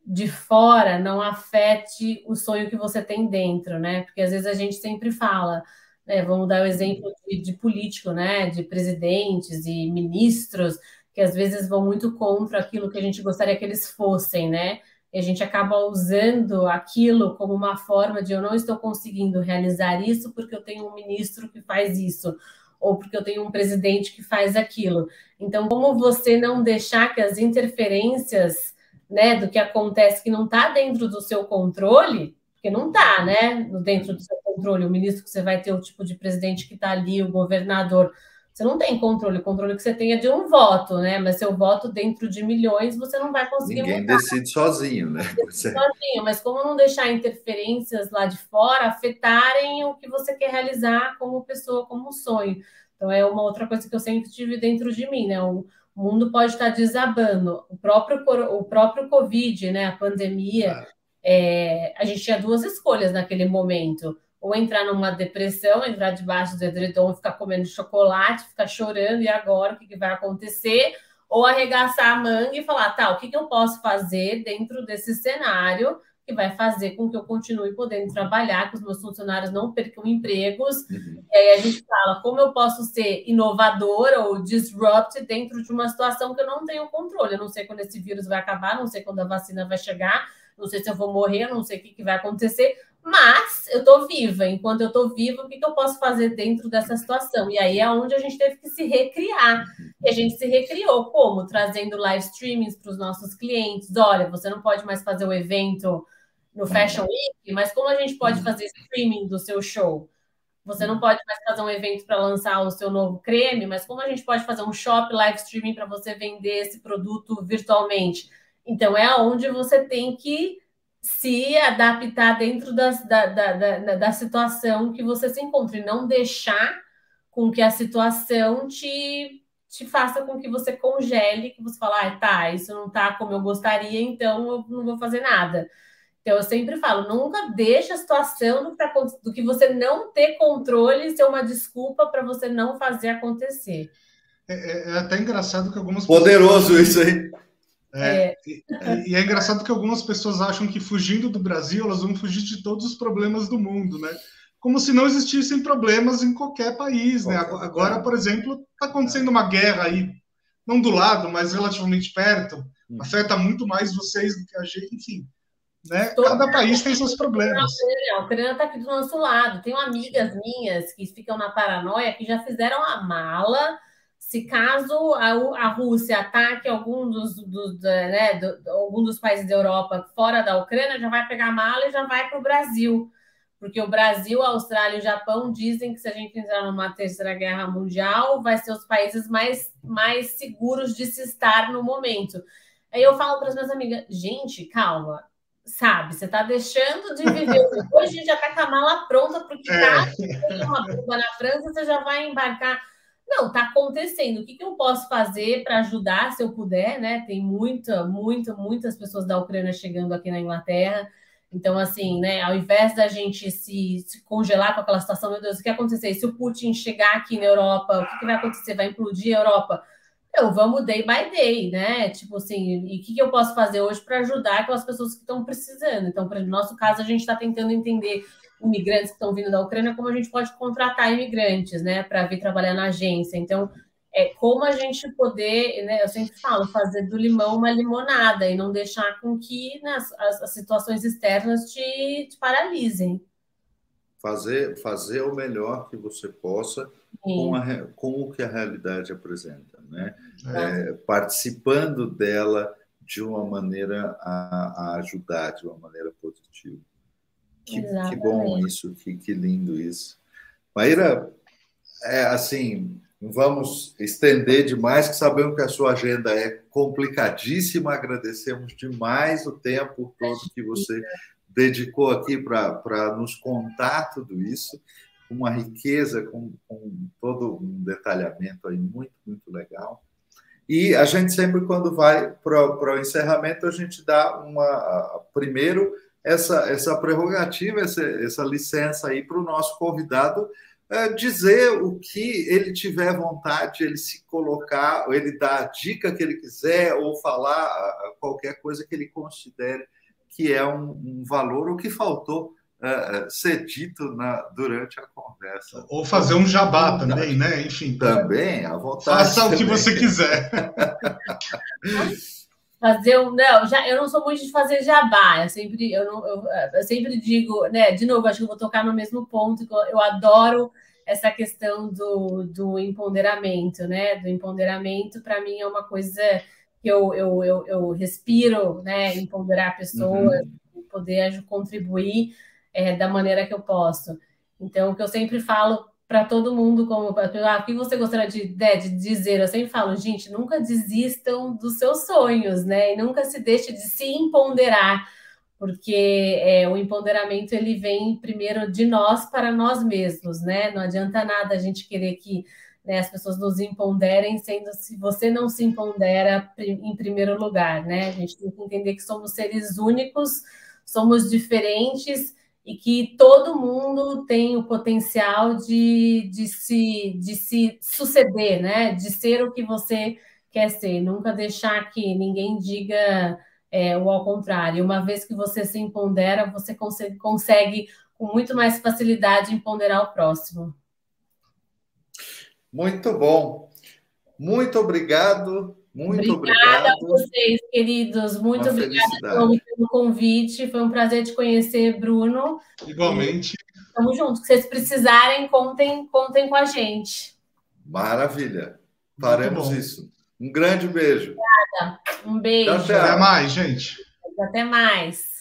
de fora não afete o sonho que você tem dentro, né? Porque às vezes a gente sempre fala, né? Vamos dar o exemplo de político, né? De presidentes e ministros que às vezes vão muito contra aquilo que a gente gostaria que eles fossem, né? E a gente acaba usando aquilo como uma forma de eu não estou conseguindo realizar isso porque eu tenho um ministro que faz isso, ou porque eu tenho um presidente que faz aquilo. Então, como você não deixar que as interferências, né, do que acontece que não está dentro do seu controle, porque não está, né, dentro do seu controle, o ministro que você vai ter, o tipo de presidente que está ali, o governador, você não tem controle, o controle que você tem é de um voto, né, mas seu voto dentro de milhões, você não vai conseguir Ninguém mudar. decide sozinho, né? Sozinho, mas como não deixar interferências lá de fora afetarem o que você quer realizar como pessoa, como sonho. Então, é uma outra coisa que eu sempre tive dentro de mim, né? O mundo pode estar desabando. O próprio Covid, né? A pandemia, a gente tinha duas escolhas naquele momento. Ou entrar numa depressão, entrar debaixo do edredom, ficar comendo chocolate, ficar chorando, e agora o que vai acontecer? Ou arregaçar a manga e falar, tá, o que eu posso fazer dentro desse cenário que vai fazer com que eu continue podendo trabalhar, que os meus funcionários não percam empregos. Uhum. E aí a gente fala, como eu posso ser inovadora ou disrupt dentro de uma situação que eu não tenho controle. Eu não sei quando esse vírus vai acabar, não sei quando a vacina vai chegar, não sei se eu vou morrer, não sei o que vai acontecer, mas eu estou viva. Enquanto eu estou viva, o que eu posso fazer dentro dessa situação? E aí é onde a gente teve que se recriar. E a gente se recriou como? Trazendo live streamings para os nossos clientes. Olha, você não pode mais fazer o evento no Fashion Week, mas como a gente pode fazer streaming do seu show? Você não pode mais fazer um evento para lançar o seu novo creme, mas como a gente pode fazer um shop live streaming para você vender esse produto virtualmente? Então, é onde você tem que se adaptar dentro da situação que você se encontra e não deixar com que a situação te faça com que você congele, que você fala, tá, isso não tá como eu gostaria, então eu não vou fazer nada. Então, eu sempre falo, nunca deixe a situação do que você não ter controle ser uma desculpa para você não fazer acontecer. É até engraçado que algumas Poderoso pessoas... isso aí. E é engraçado que algumas pessoas acham que fugindo do Brasil, elas vão fugir de todos os problemas do mundo, né? Como se não existissem problemas em qualquer país, né? Agora, por exemplo, está acontecendo uma guerra aí, não do lado, mas relativamente perto, afeta muito mais vocês do que a gente, enfim. Né? Cada país tem seus problemas. A Ucrânia está aqui do nosso lado. Tenho amigas minhas que ficam na paranoia que já fizeram a mala. Se caso a Rússia ataque algum dos países da Europa fora da Ucrânia, já vai pegar a mala e já vai para o Brasil. Porque o Brasil, a Austrália e o Japão dizem que se a gente entrar numa terceira guerra mundial, vai ser os países mais seguros de se estar no momento. Aí eu falo para as minhas amigas, gente, calma. Sabe, você está deixando de viver. Hoje a gente já está com a mala pronta, porque caso tenha uma bomba na França, você já vai embarcar. Não, está acontecendo. O que eu posso fazer para ajudar, se eu puder, né? Tem muitas pessoas da Ucrânia chegando aqui na Inglaterra. Então, assim, né? Ao invés da gente se congelar com aquela situação, meu Deus, o que vai acontecer? Se o Putin chegar aqui na Europa, o que vai acontecer? Vai implodir a Europa? Vamos day by day, né? Tipo assim, e o que eu posso fazer hoje para ajudar aquelas pessoas que estão precisando? Então, no nosso caso, a gente está tentando entender imigrantes que estão vindo da Ucrânia, como a gente pode contratar imigrantes, né, para vir trabalhar na agência. Então, como a gente poder, né, eu sempre falo, fazer do limão uma limonada e não deixar com que, né, as situações externas te paralisem. Fazer o melhor que você possa com o que a realidade apresenta, né? Participando dela de uma maneira a ajudar, de uma maneira positiva. Que bom isso, que lindo isso. Maíra, assim, não vamos estender demais, que sabemos que a sua agenda é complicadíssima, agradecemos demais o tempo todo que você dedicou aqui para nos contar tudo isso, com uma riqueza, com todo um detalhamento aí muito, muito legal. E a gente sempre, quando vai para o encerramento, a gente dá primeiro essa prerrogativa, essa licença aí para o nosso convidado dizer o que ele tiver vontade, ele se colocar, ou ele dar a dica que ele quiser, ou falar qualquer coisa que ele considere que é um valor, o que faltou ser dito durante a conversa. Ou fazer um jabá também, né? Enfim. Também, à vontade. Faça o que você quiser. Eu não sou muito de fazer jabá. Eu sempre digo, né? De novo, acho que eu vou tocar no mesmo ponto. Eu adoro essa questão do empoderamento, né? Do empoderamento, para mim, é uma coisa que eu respiro, né? Empoderar pessoas, poder contribuir da maneira que eu posso. Então, o que eu sempre falo para todo mundo, como o que você gostaria de dizer? Eu sempre falo, gente, nunca desistam dos seus sonhos, né? E nunca se deixe de se empoderar, porque o empoderamento ele vem primeiro de nós para nós mesmos, né? Não adianta nada a gente querer que as pessoas nos empoderem, sendo se você não se empodera em primeiro lugar, né? A gente tem que entender que somos seres únicos, somos diferentes, e que todo mundo tem o potencial de se suceder, né? De ser o que você quer ser. Nunca deixar que ninguém diga o ao contrário. Uma vez que você se empodera, você consegue com muito mais facilidade empoderar o próximo. Muito bom. Muito obrigado. Obrigada a vocês, queridos. Muito obrigada pelo convite. Foi um prazer te conhecer, Bruno. Igualmente. Estamos juntos. Se vocês precisarem, contem com a gente. Maravilha. Faremos isso. Um grande beijo. Obrigada. Um beijo. Até mais, gente. Até mais.